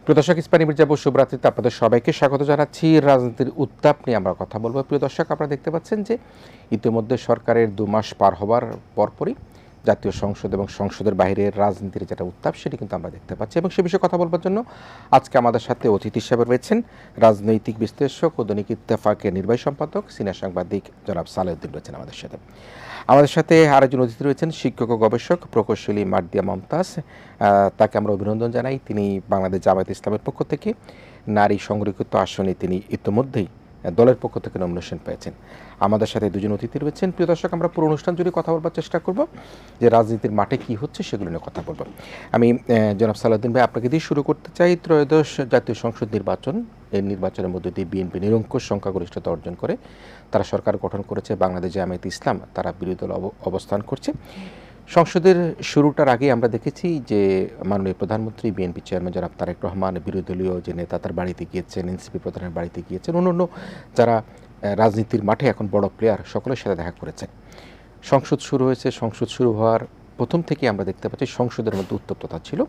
প্রিয় দর্শক, ইস্পানি মির্জাপুর শুভরাত্রিতে আপনাদের সবাইকে স্বাগত জানাচ্ছি। রাজনীতির উত্তাপ নিয়ে আমরা কথা বলবো। প্রিয় দর্শক, আপনারা দেখতে পাচ্ছেন যে ইতিমধ্যে সরকারের 2 মাস পার হবার পরপরই জাতীয় সংসদ এবং সংসদের বাইরের রাজনীতির যেটা উত্তাপ সেটি কিন্তু আমরা দেখতে পাচ্ছি, এবং সে বিষয়ে কথা বলবার জন্য আজকে আমাদের সাথে অতিথি হিসেবে রয়েছেন রাজনৈতিক বিশ্লেষক ও দৈনিক ইত্তেফাকের নির্বাহী সম্পাদক সিনিয়র সাংবাদিক জনাব সালেউদ্দিন রয়েছেন আমাদের সাথে আরেকজন অতিথি রয়েছেন শিক্ষক ও গবেষক প্রকৌশলী মার্দিয়া মমতাজ। তাকে আমরা অভিনন্দন জানাই। তিনি বাংলাদেশ জামায়াত ইসলামের পক্ষ থেকে নারী সংরক্ষিত আসনে তিনি ইতিমধ্যেই দলের পক্ষ থেকে নমিনেশন পেয়েছেন। আমাদের সাথে দুজন অতিথি রয়েছেন। প্রিয় দর্শক, আমরা পুরো অনুষ্ঠান জুড়ে কথা বলবার চেষ্টা করব যে রাজনীতির মাঠে কি হচ্ছে সেগুলো নিয়ে কথা বলব। আমি জনাব সালাউদ্দিন ভাই আপনাকে দিয়ে শুরু করতে চাই। ত্রয়োদশ জাতীয় সংসদ নির্বাচন, এই নির্বাচনের মধ্যে দিয়ে বিএনপি নিরঙ্কুশ সংখ্যাগরিষ্ঠতা অর্জন করে তারা সরকার গঠন করেছে। বাংলাদেশ জামায়াত ইসলাম তারা বিরোধী দল অবস্থান করছে। সংসদের শুরুটার আগে আমরা দেখেছি যে মাননীয় প্রধানমন্ত্রী বিএনপি চেয়ারম্যান জনাব তারেক রহমান বিরোধী দলীয় যে নেতা তার বাড়িতে গিয়েছেন, এনসিপি প্রধানের বাড়িতে গিয়েছেন, অন্যান্য যারা রাজনীতির মাঠে এখন বড় প্লেয়ার সকলের সাথে দেখা করেছেন। সংসদ শুরু হয়েছে। সংসদ শুরু হওয়ার প্রথম থেকে আমরা দেখতে পাচ্ছি সংসদের মধ্যে উত্তপ্ততা ছিল,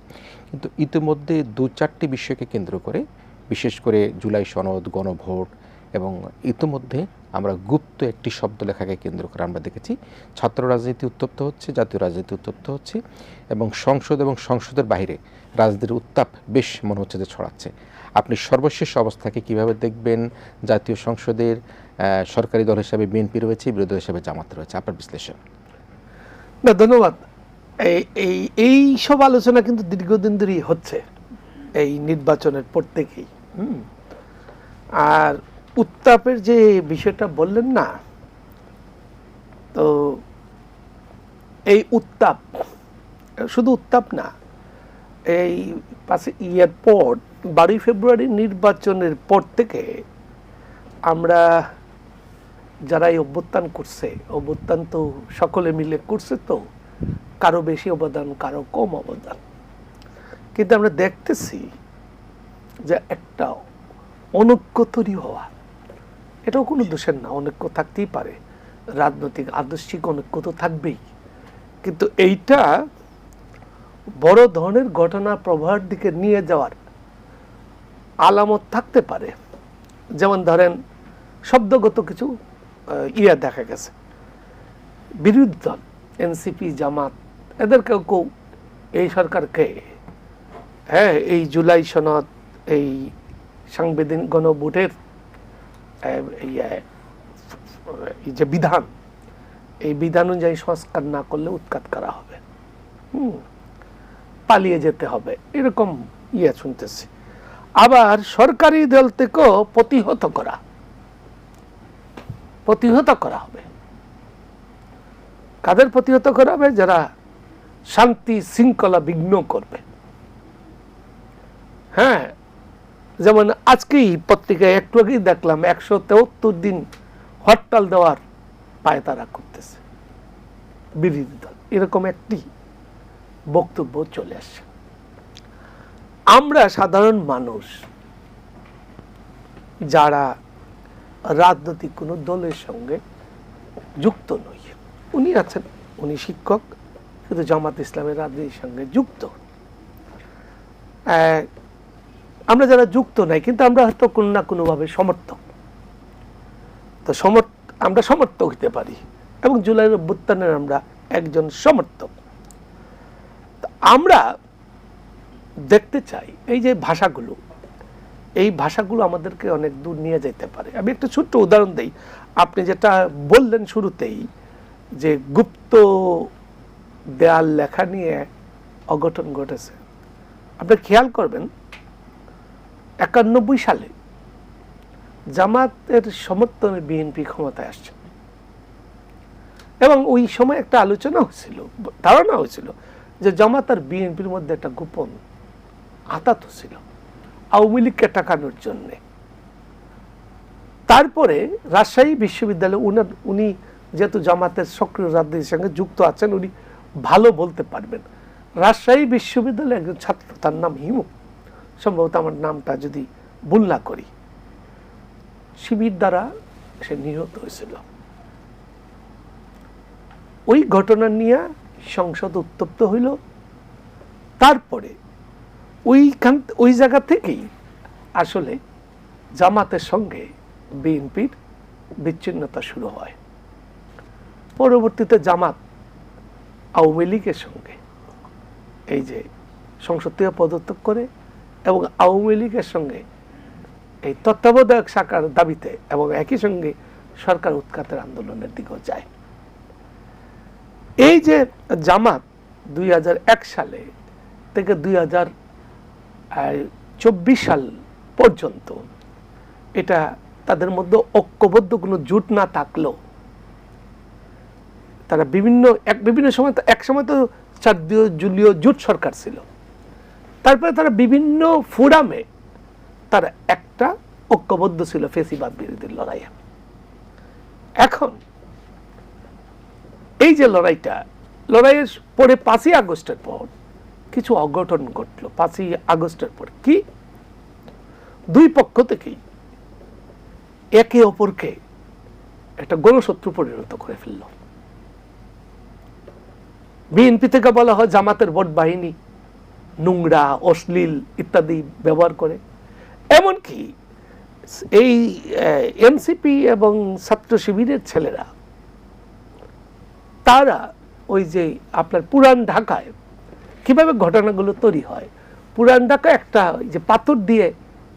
কিন্তু ইতিমধ্যে 2-4টি বিষয়কে কেন্দ্র করে, বিশেষ করে জুলাই সনদ, গণভোট এবং ইতিমধ্যে আমরা গুপ্ত একটি শব্দ লেখাকে কেন্দ্র করে আমরা দেখেছি ছাত্র রাজনীতি উত্তপ্ত হচ্ছে, জাতীয় রাজনীতি উত্তপ্ত হচ্ছে, এবং সংসদ এবং সংসদের বাইরে রাজনীতির উত্তাপ বেশ মনে হচ্ছে যে ছড়াচ্ছে। আপনি সর্বশেষ অবস্থাকে কিভাবে দেখবেন? জাতীয় সংসদের সরকারি দল হিসাবে বিএনপি রয়েছে, বিরোধী দল হিসাবে জামাত রয়েছে, আপনার বিশ্লেষণ। না, ধন্যবাদ। এই সব আলোচনা কিন্তু দীর্ঘদিন ধরেই হচ্ছে এই নির্বাচনের পর থেকেই। আর উত্তাপের যে বিষয়টা বললেন না, তো এই উত্তাপ শুধু উত্তাপ না, এই ইয়ার পর 12 ফেব্রুয়ারি নির্বাচনের পর থেকে আমরা যারা এই অভ্যুত্থান করছে, অভ্যুত্থান তো সকলে মিলে করছে, তো কারো বেশি অবদান কারো কম অবদান, কিন্তু আমরা দেখতেছি যে একটা অনৈক্য তৈরি হওয়া, এটাও কোনো দোষের না, অনৈক্য থাকতেই পারে, রাজনৈতিক আদর্শিক অনৈক্য তো থাকবেই, কিন্তু এইটা বড় ধরনের ঘটনা প্রবাহের দিকে নিয়ে যাওয়ার আলামত থাকতে পারে। যেমন ধরেন শব্দগত কিছু দেখা গেছে। বিরোধী দল এনসিপি, জামাত, এদেরকেও কেউ এই সরকারকে এই জুলাই সনদ, এই সাংবিধানিক গণভোটের এই যে বিধান, এই বিধান অনুযায়ী সংস্কার না করলে উৎখাত করা হবে, পালিয়ে যেতে হবে, এরকম শুনতেছি। আবার সরকারি দল থেকেও প্রতিহত করা হবে। কাদের প্রতিহত করা হবে? যারা শান্তি শৃঙ্খলা বিঘ্ন করবে। যেমন আজকেই পত্রিকায় একটু আগেই দেখলাম 173 দিন হরতাল দেওয়ার পায়তারা করতেছে বিরোধী দল, এরকম একটি বক্তব্য চলে আসছে। আমরা সাধারণ মানুষ যারা রাজনৈতিক কোনো দলের সঙ্গে যুক্ত নই, উনি আছেন, উনি শিক্ষক, কিন্তু জামাত ইসলামের রাজনীতির সঙ্গে যুক্ত। আমরা যারা যুক্ত নাই, কিন্তু আমরা হয়তো কোনো না কোনোভাবে সমর্থক, তো আমরা সমর্থক হতে পারি, এবং জুলাই অভ্যুত্থানের আমরা একজন সমর্থক। আমরা দেখতে চাই এই যে এই ভাষাগুলো আমাদেরকে অনেক দূর নিয়ে যেতে পারে। আমি একটা ছোট্ট উদাহরণ দিই। আপনি যেটা বললেন শুরুতেই যে গুপ্ত দেয়াল লেখা নিয়ে অঘটন ঘটেছে, আপনি খেয়াল করবেন 91 সালে জামাতের সমর্থনে বিএনপি ক্ষমতায় আসছে, এবং ওই সময় একটা আলোচনা হয়েছিল, ধারণা হয়েছিল যে জামাত আর বিএনপির মধ্যে একটা গোপন আঁতাত ছিল আওয়ামী লীগকে টাকানোর জন্য। তারপরে রাজশাহী বিশ্ববিদ্যালয়ে উনি যেহেতু জামাতের সক্রিয় রাজনীতির সঙ্গে যুক্ত আছেন, উনি ভালো বলতে পারবেন। রাজশাহী বিশ্ববিদ্যালয়ের একজন ছাত্র, তার নাম হিমু, সম্ভবত আমার নামটা যদি ভুল না করি, শিবির দ্বারা সে নিহত হয়েছিল। ওই ঘটনা নিয়ে সংসদ উত্তপ্ত হইল। তারপরে ওই জায়গা থেকেই আসলে জামাতের সঙ্গে বিএনপির বিচ্ছিন্নতা শুরু হয়। পরবর্তীতে জামাত আওয়ামী লীগের সঙ্গে এই যে সংসদ থেকে পদত্যাগ করে এবং আওয়ামী লীগের সঙ্গে এই তত্ত্বাবধায়ক শাখার দাবিতে এবং একই সঙ্গে সরকার উৎখাতের আন্দোলনের দিকেও যায়। এই যে জামাত 2001 সালে থেকে 2024 সাল পর্যন্ত এটা তাদের মধ্যে ঐক্যবদ্ধ কোনো জোট না থাকলেও তারা বিভিন্ন সময় এক সময় তো জুলীয় জোট সরকার ছিল, তারপরে তারা বিভিন্ন ফোরামে তারা একটা ঐক্যবদ্ধ ছিল ফেসিবাদ বিরোধী লড়াইয়ে। এখন এই যে লড়াইয়ের পরে 5ই আগস্টের পর কিছু অঘটন ঘটলো। 5ই আগস্টের পর কি দুই পক্ষ থেকেই একে অপরকে একটা গণশত্রু পরিণত করে ফেলল। বিএনপি থেকে বলা হয় জামাতের ভোট বাহিনী নোংরা, অশ্লীল ইত্যাদি ব্যবহার করে। এমনকি এই এনসিপি এবং ছাত্র শিবিরের ছেলেরা তারা ওই যে আপনার পুরান ঢাকায় কিভাবে ঘটনাগুলো তৈরি হয়, পুরান ঢাকায় একটা ওই যে পাথর দিয়ে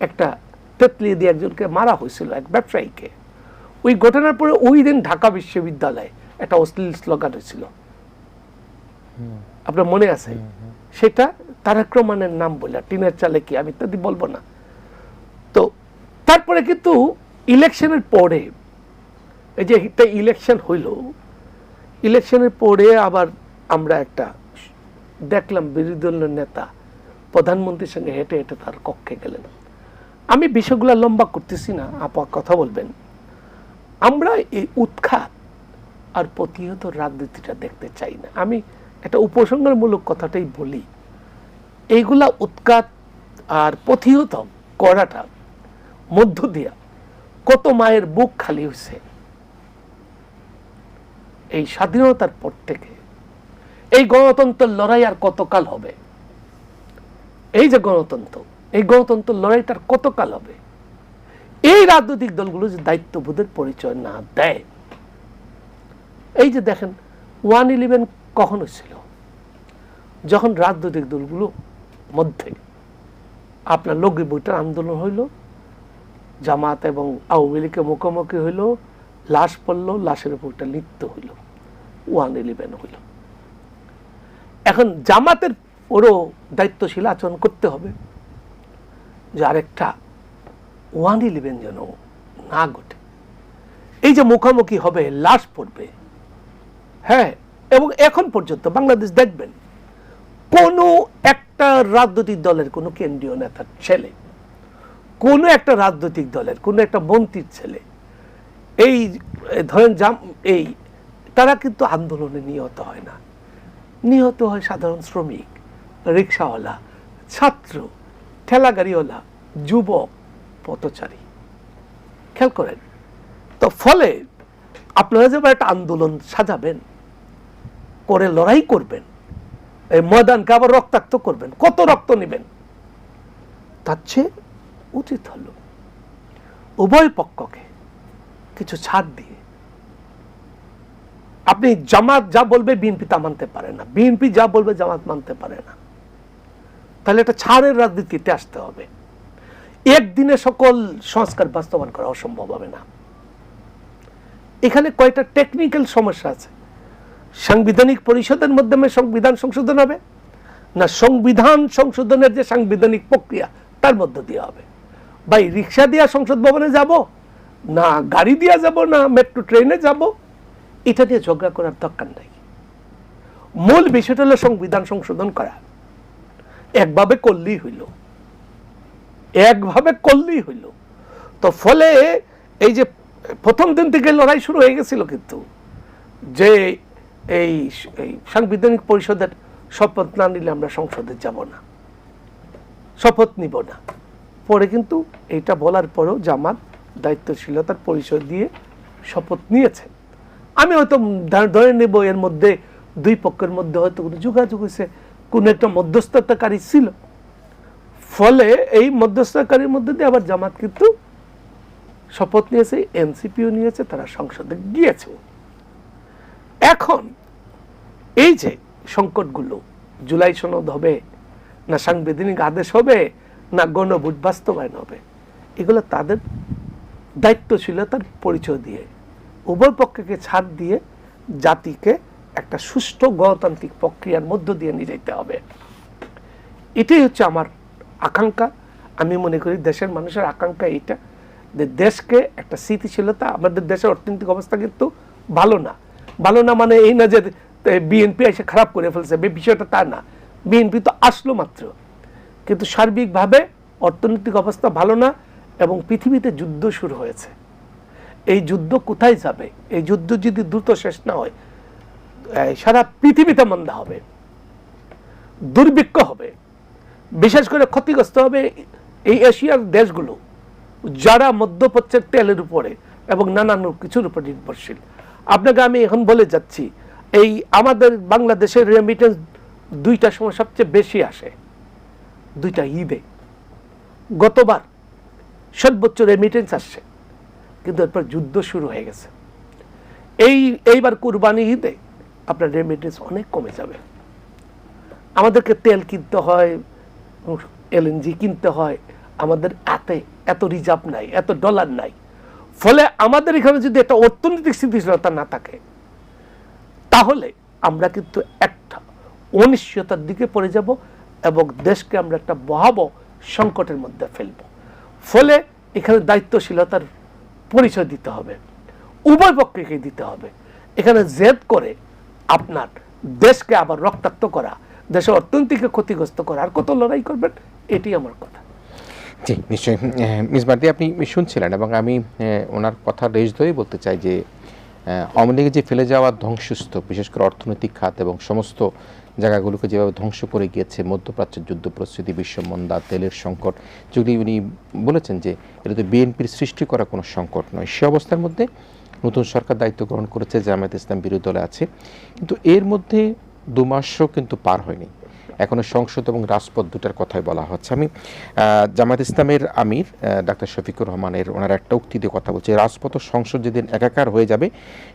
একটা তেতলি দিয়ে একজনকে মারা হয়েছিল, এক ব্যবসায়ীকে। ওই ঘটনার পরে ওই দিন ঢাকা বিশ্ববিদ্যালয়ে একটা অশ্লীল স্লোগান হয়েছিল, আপনার মনে আছে? সেটা তারেক রহমানের নাম বলে, টিনের চালে কি, আমি ইত্যাদি বলবো না। তো তারপরে কিন্তু ইলেকশনের পরে এই যে একটা ইলেকশন হইল, ইলেকশনের পরে আবার আমরা একটা দেখলাম বিরোধী দলের নেতা প্রধানমন্ত্রীর সঙ্গে হেঁটে হেঁটে তার কক্ষে গেলেন। আমি বিষয়গুলো লম্বা করতেছি না, আপা কথা বলবেন। আমরা এই উৎখাত আর প্রতিহত রাজনীতিটা দেখতে চাই না। আমি একটা উপসংহারমূলক কথাটাই বলি, এইগুলা উৎখাত আর প্রতিহত করাটা মধ্য দিয়া কত মায়ের বুক খালি হয়েছে এই স্বাধীনতার পর থেকে। এই গণতন্ত্রের লড়াই আর কতকাল হবে? এই যে গণতন্ত্র, এই গণতন্ত্রের লড়াইটার কতকাল হবে? এই রাজনৈতিক দলগুলো যে দায়িত্ববোধের পরিচয় না দেয়। এই যে দেখেন 1/11 কখন হয়েছিল? যখন রাজনৈতিক দলগুলো মধ্যে আপনার লগি বইটার আন্দোলন হইল, জামাত এবং আওয়ামী লীগের মুখোমুখি হইল, লাশ পড়লো, লাশের উপর একটা নৃত্য হইল, 1/11 হইল। এখন জামাতের ওরও দায়িত্বশীল আচরণ করতে হবে যে আরেকটা 1/11 যেন না ঘটে। এই যে মুখোমুখি হবে, লাশ পড়বে, হ্যাঁ, এবং এখন পর্যন্ত বাংলাদেশ দেখবেন কোন একটা রাজনৈতিক দলের কোন কেন্দ্রীয় নেতার ছেলে, কোন একটা রাজনৈতিক দলের কোন একটা মন্ত্রীর ছেলে এই ধরেন এই তারা কিন্তু আন্দোলনে নিহত হয় না। নিহত হয় সাধারণ শ্রমিক, রিক্সাওয়ালা, ছাত্র, ঠেলাগাড়িওয়ালা, যুবক, পথচারী। খেয়াল করেন তো। ফলে আপনারা যেবার একটা আন্দোলন সাজাবেন, করে লড়াই করবেন, এই ময়দানকে আবার রক্তাক্ত করবেন, কত রক্ত নেবেন? তার চেয়ে উচিত হলো উভয় পক্ষকে কিছু ছাড় দিয়ে, আপনি জামাত যা বলবে বিএনপি তা মানতে পারে না, বিএনপি যা বলবে জামাত মানতে পারে না, তাহলে একটা ছাড়ের রাজনীতিতে আসতে হবে। একদিনে সকল সংস্কার বাস্তবায়ন করা অসম্ভব হবে না। এখানে কয়টা টেকনিক্যাল সমস্যা আছে। সাংবিধানিক পরিষদের মাধ্যমে সংবিধান সংশোধন হবে না সংবিধান সংশোধনের যে সাংবিধানিক প্রক্রিয়া তার মধ্য দিয়ে হবে? ভাই রিক্সা দিয়া সংসদ ভবনে যাব না গাড়ি দিয়া যাব না মেট্রো ট্রেনে যাব, এটা নিয়ে ঝগড়া করার দরকার নাই। মূল বিষয়টা হলো সংবিধান সংশোধন করা। একভাবে করলেই হইল, একভাবে করলেই হইল। তো ফলে এই যে প্রথম দিন থেকে লড়াই শুরু হয়ে গেছিল কিন্তু যে এই সাংবিধানিক পরিষদের শপথ না নিলে আমরা সংসদে যাব না, শপথ নিব না। পরে কিন্তু এইটা বলার পরেও জামাত দায়িত্বশীলতার পরিচয় দিয়ে শপথ নিয়েছে। আমি হয়তো ধরে নেব এর মধ্যে দুই পক্ষের মধ্যে হয়তো কোনো যোগাযোগ হয়েছে, কোন একটা মধ্যস্থতাকারী ছিল, ফলে এই মধ্যস্থকারীর মধ্যে দিয়ে আবার জামাত কিন্তু শপথ নিয়েছে, এনসিপিও নিয়েছে, তারা সংসদে গিয়েছে। এখন এই যে সংকটগুলো, জুলাই সনদ হবে না সাংবিধানিক আদেশ হবে না গণভোট বাস্তবায়ন হবে, এগুলো তাদের দায়িত্বশীলতার পরিচয় দিয়ে উভয় পক্ষকে ছাড় দিয়ে জাতিকে একটা সুষ্ঠু গণতান্ত্রিক প্রক্রিয়ার মধ্য দিয়ে নিয়ে যেতে হবে। এটাই হচ্ছে আমার আকাঙ্ক্ষা। আমি মনে করি দেশের মানুষের আকাঙ্ক্ষা এইটা, যে দেশকে একটা স্থিতিশীলতা, আমাদের দেশের অর্থনৈতিক অবস্থা কিন্তু ভালো না। ভালো না মানে এই না যে বিএনপি এসে খারাপ করে ফেলছে, বিষয়টা তা না। বিএনপি তো আসলো মাত্র, কিন্তু সার্বিকভাবে অর্থনৈতিক অবস্থা ভালো না এবং পৃথিবীতে যুদ্ধ শুরু হয়েছে। এই যুদ্ধ কোথায় যাবে? এই যুদ্ধ যদি দ্রুত শেষ না হয় সারা পৃথিবীতে মন্দা হবে, দুর্ভিক্ষ হবে, বিশেষ করে ক্ষতিগ্রস্ত হবে এই এশিয়ার দেশগুলো যারা মধ্যপ্রাচ্যের তেলের উপরে এবং নানান কিছুর উপর নির্ভরশীল। আপনাকে আমি এখন বলে যাচ্ছি, এই আমাদের বাংলাদেশের রেমিটেন্স দুইটা সময় সবচেয়ে বেশি আসে, দুইটা ঈদে। গতবার সর্বোচ্চ রেমিটেন্স আসছে, কিন্তু এরপর যুদ্ধ শুরু হয়ে গেছে। এইবার কুরবানি ঈদে আপনার রেমিটেন্স অনেক কমে যাবে। আমাদেরকে তেল কিনতে হয়, এলএনজি কিনতে হয়, আমাদের এত রিজার্ভ নাই, এত ডলার নাই। ফলে আমাদের এখানে যদি একটা অর্থনৈতিক স্থিতিশীলতা না থাকে, তাহলে আমরা কিন্তু একটা অনিশ্চয়তার দিকে পড়ে যাব এবং দেশকে আমরা একটা ভয়াবহ সংকটের মধ্যে ফেলব। ফলে এখানে দায়িত্বশীলতার পরিচয় দিতে হবে, উভয় পক্ষকে দিতে হবে। এখানে জেদ করে আপনার দেশকে আবার রক্তাক্ত করা, দেশের অর্থনীতিকে ক্ষতিগ্রস্ত করা, আর কত লড়াই করবেন? এটি আমার কথা। জি, নিশ্চয়ই। মিস বারদি, আপনি শুনছিলেন এবং আমি ওনার কথা রেশ ধরেই বলতে চাই যে আওয়ামী লীগের যে ফেলে যাওয়া ধ্বংসস্তূপ, বিশেষ করে অর্থনৈতিক খাত এবং সমস্ত জায়গাগুলোকে যেভাবে ধ্বংস করে গিয়েছে, মধ্যপ্রাচ্যের যুদ্ধ পরিস্থিতি, বিশ্বমন্দা, তেলের সংকট, যদি উনি বলেছেন যে এটা তো বিএনপির সৃষ্টি করা কোনো সংকট নয়, সে অবস্থার মধ্যে নতুন সরকার দায়িত্ব গ্রহণ করেছে, জামায়াত ইসলাম বিরোধী দলে আছে, কিন্তু এর মধ্যে 2 মাসও কিন্তু পার হয়নি, এখনো সংসদ এবং রাজপথ দুটার কথাই বলা হচ্ছে। আমি জামায়াত ইসলামের আমির ডাক্তার শফিকুর রহমানের ওনার একটা উক্তি দিয়ে কথা বলছি, রাজপথ ও সংসদ যেদিন একাকার হয়ে যাবে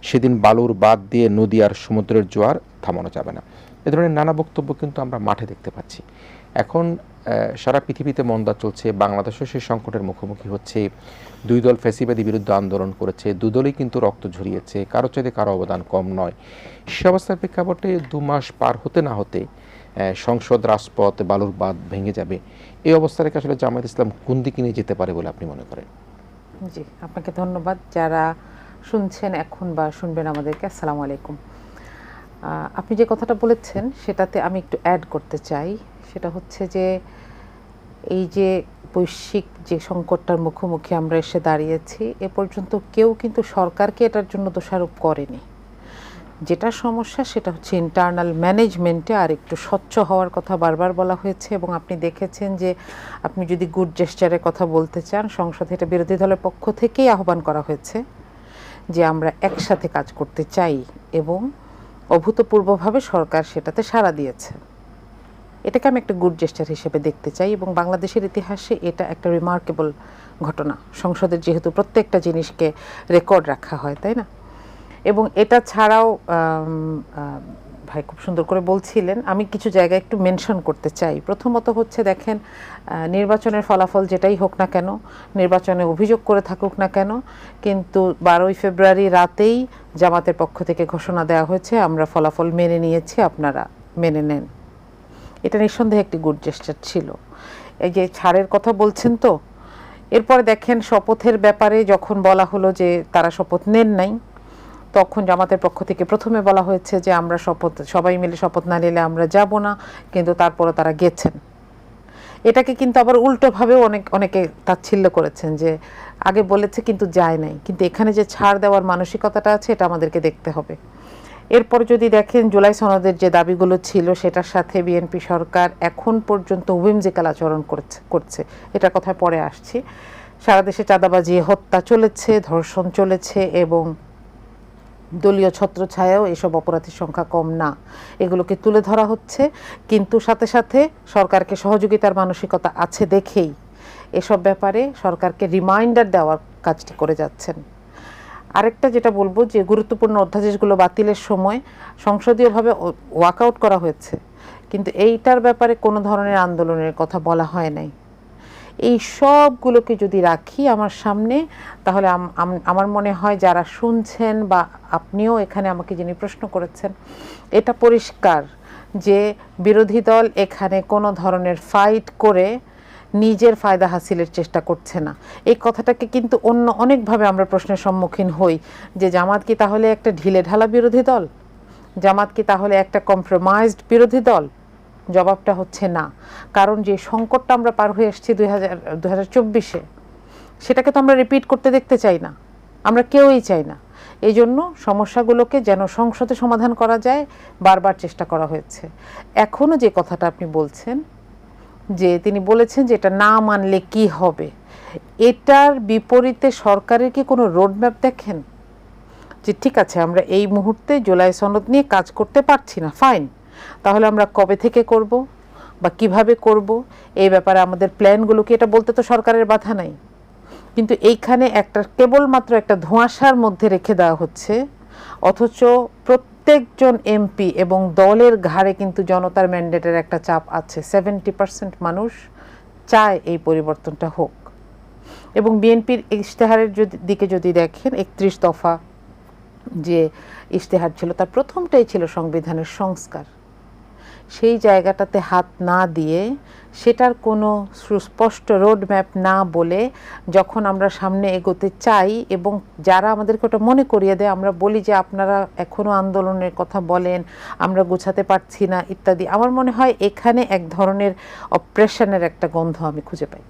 সেদিন বালুর বাদ দিয়ে নদী আর সমুদ্রের জোয়ার থামানো যাবে না। এ ধরনের নানা বক্তব্য কিন্তু আমরা মাঠে দেখতে পাচ্ছি। এখন সারা পৃথিবীতে মন্দা চলছে, বাংলাদেশও সেই সংকটের মুখোমুখি হচ্ছে। 2 দল ফ্যাসিবাদী বিরুদ্ধে আন্দোলন করেছে, 2 দলই কিন্তু রক্ত ঝরিয়েছে, কারো চাইতে কারো অবদান কম নয়। সে অবস্থার প্রেক্ষাপটে 2 মাস পার হতে না হতে সংসদ, রাজপথ, বালুর বাঁধ ভেঙে যাবে। এই অবস্থা রেখে আসলে জামায়াত ইসলাম কোন দিকে নিয়ে যেতে পারে বলে আপনি মনে করেন? জি, আপনাকে ধন্যবাদ। যারা শুনছেন এখন বা শুনবেন আমাদেরকে, আসসালামু আলাইকুম। আপনি যে কথাটা বলেছেন সেটাতে আমি একটু অ্যাড করতে চাই। সেটা হচ্ছে যে এই যে বৈশ্বিক যে সংকটটার মুখোমুখি আমরা এসে দাঁড়িয়েছি, এ পর্যন্ত কেউ কিন্তু সরকারকে এটার জন্য দোষারোপ করেনি। যেটা সমস্যা সেটা হচ্ছে ইন্টারনাল ম্যানেজমেন্টে আর একটু স্বচ্ছ হওয়ার কথা বারবার বলা হয়েছে। এবং আপনি দেখেছেন যে আপনি যদি গুড জেস্টারের কথা বলতে চান, সংসদে এটা বিরোধী দলের পক্ষ থেকেই আহ্বান করা হয়েছে যে আমরা একসাথে কাজ করতে চাই, এবং অভূতপূর্বভাবে সরকার সেটাতে সাড়া দিয়েছে। এটাকে আমি একটা গুড জেস্টার হিসেবে দেখতে চাই এবং বাংলাদেশের ইতিহাসে এটা একটা রিমার্কেবল ঘটনা। সংসদের যেহেতু প্রত্যেকটা জিনিসকে রেকর্ড রাখা হয়, তাই না? এবং এটা ছাড়াও ভাই খুব সুন্দর করে বলছিলেন, আমি কিছু জায়গায় একটু মেনশন করতে চাই। প্রথমত হচ্ছে দেখেন, নির্বাচনের ফলাফল যেটাই হোক না কেন, নির্বাচনে অভিযোগ করে থাকুক না কেন, কিন্তু 12ই ফেব্রুয়ারি রাতেই জামাতের পক্ষ থেকে ঘোষণা দেওয়া হয়েছে আমরা ফলাফল মেনে নিয়েছি, আপনারা মেনে নেন। এটা নিঃসন্দেহে একটি গুড জেস্টার ছিল। এই যে ছাড়ের কথা বলছেন, তো এরপরে দেখেন শপথের ব্যাপারে যখন বলা হলো যে তারা শপথ নেন নাই, তখন জামাতের পক্ষ থেকে প্রথমে বলা হয়েছে যে আমরা সবাই মিলে শপথ না নিলে আমরা যাব না, কিন্তু তারপরে তারা গেছেন। এটাকে কিন্তু আবার উল্টোভাবেও অনেকে তাচ্ছিল্য করেছেন যে আগে বলেছে কিন্তু যায় নাই। কিন্তু এখানে যে ছাড় দেওয়ার মানসিকতাটা আছে এটা আমাদেরকে দেখতে হবে। এরপর যদি দেখেন জুলাই সনদের যে দাবিগুলো ছিল সেটার সাথে বিএনপি সরকার এখন পর্যন্ত হুইমজিক্যাল আচরণ করছে, এটার কথা পরে আসছি। সারা দেশে চাঁদাবাজি, হত্যা চলেছে, ধর্ষণ চলেছে এবং দলীয় ছত্রছায়াও এসব অপরাধীর সংখ্যা কম না, এগুলোকে তুলে ধরা হচ্ছে। কিন্তু সাথে সাথে সরকারকে সহযোগিতার মানসিকতা আছে দেখেই এসব ব্যাপারে সরকারকে রিমাইন্ডার দেওয়ার কাজটি করে যাচ্ছেন। আরেকটা যেটা বলবো যে গুরুত্বপূর্ণ অধ্যাদেশগুলো বাতিলের সময় সংসদীয়ভাবে ওয়াকআউট করা হয়েছে, কিন্তু এইটার ব্যাপারে কোনো ধরনের আন্দোলনের কথা বলা হয় নাই। এই সবগুলোকে যদি রাখি আমার সামনে, তাহলে আমার মনে হয় যারা শুনছেন বা আপনিও এখানে আমাকে যিনি প্রশ্ন করেছেন, এটা পরিষ্কার যে বিরোধী দল এখানে কোনো ধরনের ফাইট করে নিজের ফায়দা হাসিলের চেষ্টা করছে না। এই কথাটাকে কিন্তু অন্য অনেকভাবে আমরা প্রশ্নের সম্মুখীন হই যে জামাত কি তাহলে একটা ঢিলেঢালা বিরোধী দল, জামাত কি তাহলে একটা কম্প্রোমাইজড বিরোধী দল? জবাবটা হচ্ছে না। কারণ যে সংকটটা আমরা পার হয়ে এসেছি 2024-এ, সেটাকে তো আমরা রিপিট করতে দেখতে চাই না, আমরা কেউই চাই না। এই জন্য সমস্যাগুলোকে যেন সংসদে সমাধান করা যায় বারবার চেষ্টা করা হয়েছে। এখনও যে কথাটা আপনি বলছেন যে তিনি বলেছেন যে এটা না মানলে কি হবে, এটার বিপরীতে সরকারের কি কোনো রোডম্যাপ দেখেন? যে ঠিক আছে আমরা এই মুহূর্তে জুলাই সনদ নিয়ে কাজ করতে পারছি না, ফাইন, তাহলে আমরা কবে থেকে করব বা কিভাবে করব এই ব্যাপারে আমাদের প্ল্যানগুলোকে, এটা বলতে তো সরকারের বাধা নাই। কিন্তু এইখানে একটা কেবলমাত্র একটা ধোঁয়াশার মধ্যে রেখে দেওয়া হচ্ছে, অথচ প্রত্যেকজন এমপি এবং দলের ঘাড়ে কিন্তু জনতার ম্যান্ডেটের একটা চাপ আছে। 70% মানুষ চায় এই পরিবর্তনটা হোক। এবং বিএনপির ইশতেহারের দিকে যদি দেখেন, 31 দফা যে ইশতেহার ছিল তার প্রথমটাই ছিল সংবিধানের সংস্কার। সেই জায়গাটাতে হাত না দিয়ে, সেটার কোনো সুস্পষ্ট রোডম্যাপ না বলে যখন আমরা সামনে এগোতে চাই এবং যারা আমাদেরকে ওটা মনে করিয়ে দেয়, আমরা বলি যে আপনারা এখনও আন্দোলনের কথা বলেন, আমরা গোছাতে পারছি না ইত্যাদি, আমার মনে হয় এখানে এক ধরনের অপ্রেশনের একটা গন্ধ আমি খুঁজে পাই।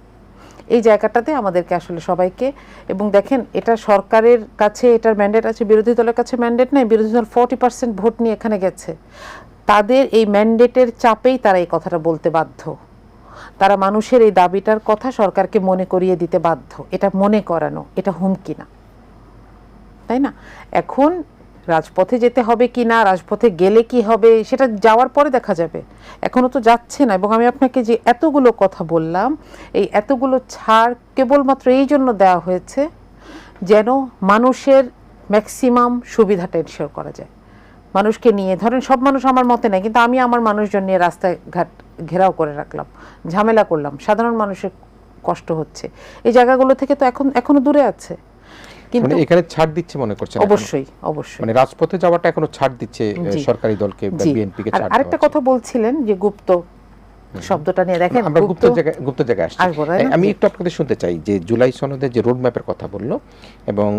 এই জায়গাটাতে আমাদেরকে আসলে সবাইকে, এবং দেখেন এটা সরকারের কাছে এটার ম্যান্ডেট আছে, বিরোধী দলের কাছে ম্যান্ডেট নেই। বিরোধী দল 40% ভোট নিয়ে এখানে গেছে, তাদের এই ম্যান্ডেটের চাপেই তারা এই কথাটা বলতে বাধ্য। তারা মানুষের এই দাবিটার কথা সরকারকে মনে করিয়ে দিতে বাধ্য। এটা মনে করানো, এটা হুমকি না, তাই না? এখন রাজপথে যেতে হবে কি না, রাজপথে গেলে কি হবে, সেটা যাওয়ার পরে দেখা যাবে। এখনও তো যাচ্ছে না। এবং আমি আপনাকে যে এতগুলো কথা বললাম, এই এতগুলো ছাড় কেবলমাত্র এই জন্য দেওয়া হয়েছে যেন মানুষের ম্যাক্সিমাম সুবিধাটা এনশিওর করা যায়। মানুষকে নিয়ে, ধরেন সব মানুষ আমার মতে নেই, কিন্তু আমি আমার মানুষজন নিয়ে রাস্তাঘাট ঘেরাও করে রাখলাম, ঝামেলা করলাম, সাধারণ মানুষের কষ্ট হচ্ছে, এই জায়গাগুলো থেকে তো এখনো দূরে আছে। কিন্তু এখানে ছাড় দিচ্ছে মনে করছেন? অবশ্যই অবশ্যই, মানে রাজপথে যাওয়াটা এখনো ছাড় দিচ্ছে সরকারি দলকে, বিএনপিকে ছাড়। আরেকটা কথা বলছিলেন যে গুপ্ত শব্দটা নিয়ে, দেখেন আমরা গুপ্ত জায়গায় আসছি। আমি একটু আপনাদের শুনতে চাই যে জুলাই সনদের যে রোডম্যাপের কথা বললো এবং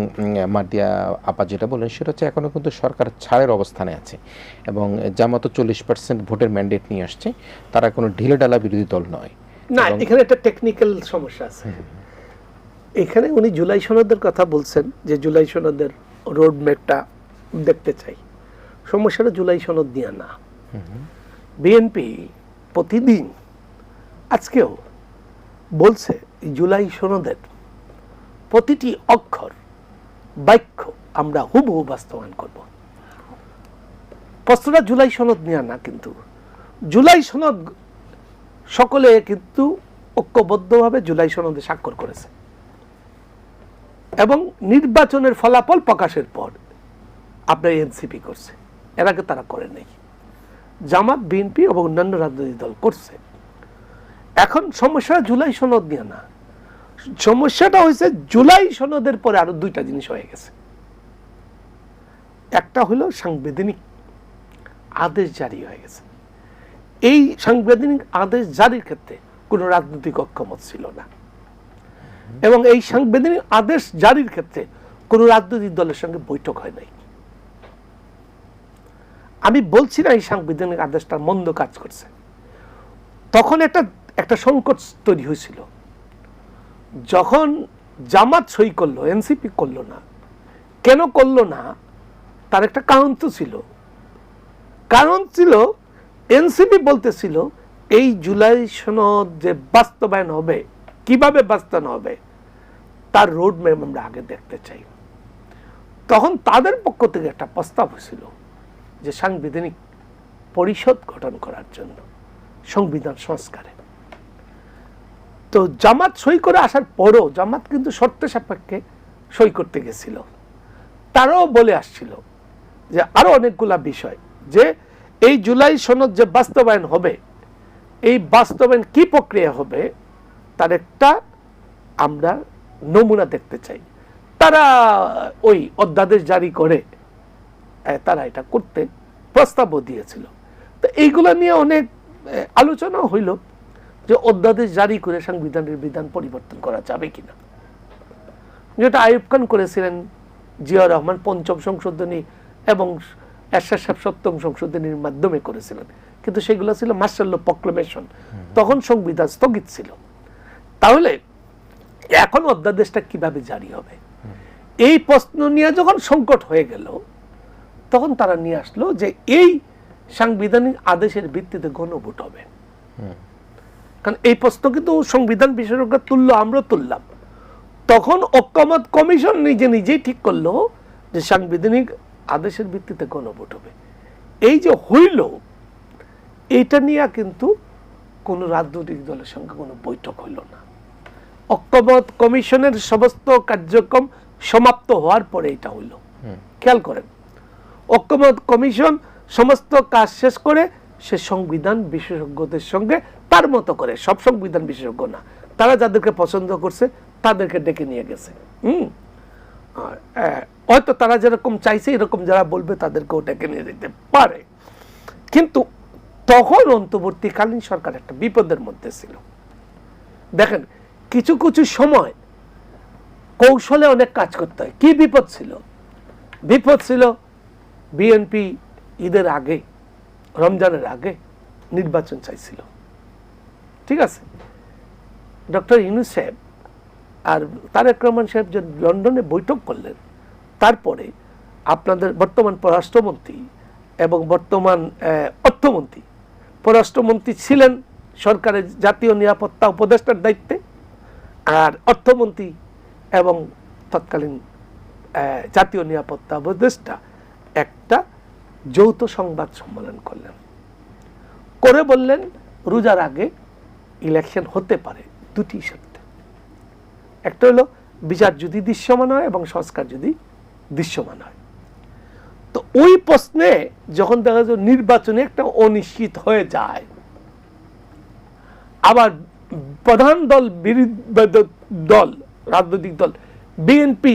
মার্দিয়া আপা যেটা বললেন, সেটা হচ্ছে এখনো কিন্তু সরকার ছাড়ের অবস্থানে আছে এবং জামাত 40% ভোটের ম্যান্ডেট নিয়ে আসছে, তারা কোনো ঢিলেঢালা বিরোধী দল নয়। না, এখানে একটা টেকনিক্যাল সমস্যা আছে। এখানে উনি জুলাই সনদের কথা বলছেন যে জুলাই সনদের রোডম্যাপটা দেখতে চাই। সমস্যাটা জুলাই সনদ নিয়ে না। বিএনপি প্রতিদিন, আজকেও বলছে জুলাই সনদের প্রতিটি অক্ষর বাক্য আমরা হুবহু বাস্তবায়ন করব। প্রশ্নটা জুলাই সনদ নিয়ে না, কিন্তু জুলাই সনদ সকলে কিন্তু ঐক্যবদ্ধভাবে জুলাই সনদে স্বাক্ষর করেছে এবং নির্বাচনের ফলাফল প্রকাশের পর আপনার এনসিপি করছে, এর আগে তারা করে নাই। জামাত, বিএনপি এবং অন্যান্য রাজনৈতিক দল করছে। এখন সমস্যা জুলাই সনদ নিয়ে না, সমস্যাটা হয়েছে জুলাই সনদের পরে আরো দুইটা জিনিস হয়ে গেছে। একটা হলো সাংবিধানিক আদেশ জারি হয়ে গেছে। এই সাংবিধানিক আদেশ জারির ক্ষেত্রে কোনো রাজনৈতিক ঐক্যমত ছিল না এবং এই সাংবিধানিক আদেশ জারির ক্ষেত্রে কোনো রাজনৈতিক দলের সঙ্গে বৈঠক হয় নাই। আমি বলছি না এই সাংবিধানিক আদেশটা মন্দ কাজ করছে, তখন একটা সংকট তৈরি হয়েছিল। যখন জামাত সই করলো, এনসিপি করলো না, কেন করলো না তার একটা কারণ তো ছিল। কারণ ছিল এনসিপি বলতেছিল এই জুলাই সনদ যে বাস্তবায়ন হবে, কিভাবে বাস্তবায়ন হবে তার রোড ম্যাপ আমরা আগে দেখতে চাই। তখন তাদের পক্ষ থেকে একটা প্রস্তাব হয়েছিল যে সাংবিধানিক পরিষদ গঠন করার জন্য সংবিধান সংস্কারে। তো জামাত সই করে আসার পরও জামাত কিন্তু শর্ত সাপেক্ষে সই করতে গেছিল। তারাও বলে আসছিল যে আরো অনেকগুলা বিষয়, যে এই জুলাই সনদ যে বাস্তবায়ন হবে, এই বাস্তবায়ন কি প্রক্রিয়া হবে তার একটা আমরা নমুনা দেখতে চাই। তারা ওই অধ্যাদেশ জারি করে তারা এটা করতে প্রস্তাবও দিয়েছিল। তো এইগুলা নিয়ে অনেক আলোচনা হইল যে অধ্যাদেশ জারি করে সংবিধানের বিধান পরিবর্তন করা যাবে কিনা, যেটা আইয়ুব খান করেছিলেন, জিয়া রহমান পঞ্চম সংশোধনী এবং এরশাদ সাহেব সপ্তম সংশোধনীর মাধ্যমে করেছিলেন, কিন্তু সেগুলো ছিল মার্শাল ল প্রক্লেমেশন, তখন সংবিধান স্থগিত ছিল। তাহলে এখন অধ্যাদেশটা কিভাবে জারি হবে, এই প্রশ্ন নিয়ে যখন সংকট হয়ে গেল, তখন তারা নিয়ে আসলো যে এই সাংবিধানিক আদেশের ভিত্তিতে গণভোট হবে। কারণ এই প্রশ্ন কিন্তু সংবিধান বিশেষজ্ঞ তুললো, আমরা তুললাম। তখন ঐকমত্য কমিশন নিজে নিজেই ঠিক করলো যে সাংবিধানিক আদেশের ভিত্তিতে গণভোট হবে। এই যে হইল, এইটা নিয়ে কিন্তু কোন রাজনৈতিক দলের সঙ্গে কোনো বৈঠক হইল না। ঐকমত্য কমিশনের সমস্ত কার্যক্রম সমাপ্ত হওয়ার পরে এটা হইল। খেয়াল করেন, ঐকমত্য কমিশন সমস্ত কাজ শেষ করে সে সংবিধান বিশেষজ্ঞদের সঙ্গে তার মতো করে, সব সংবিধান বিশেষজ্ঞ না, তারা যাদেরকে পছন্দ করছে তাদেরকে ডেকে নিয়ে গেছে। হয়তো তারা যেরকম চাইছে এরকম যারা বলবে তাদেরকেও ডেকে নিয়ে যেতে পারে। কিন্তু তখন অন্তর্বর্তীকালীন সরকার একটা বিপদের মধ্যে ছিল। দেখেন, কিছু কিছু সময় কৌশলে অনেক কাজ করতে হয়। কি বিপদ ছিল? বিপদ ছিল বিএনপি ঈদের আগে, রমজানের আগে নির্বাচন চাইছিল, ঠিক আছে? ডক্টর ইউনূস সাহেব আর তারেক রহমান সাহেব যে লন্ডনে বৈঠক করলেন, তারপরে আপনাদের বর্তমান পররাষ্ট্রমন্ত্রী এবং বর্তমান অর্থমন্ত্রী, পররাষ্ট্রমন্ত্রী ছিলেন সরকারের জাতীয় নিরাপত্তা উপদেষ্টার দায়িত্বে, আর অর্থমন্ত্রী এবং তৎকালীন জাতীয় নিরাপত্তা উপদেষ্টা একটা যৌথ সংবাদ সম্মেলন করলেন, করে বললেন রোজার আগে ইলেকশন হতে পারে দুটি শর্তে। একটা হলো বিচার যদি দৃশ্যমান হয় এবং সংস্কার যদি দৃশ্যমান হয়। তো ওই প্রশ্নে যখন দেখা যায় নির্বাচনে একটা অনিশ্চিত হয়ে যায়, আবার প্রধান দল দল রাজনৈতিক দল বিএনপি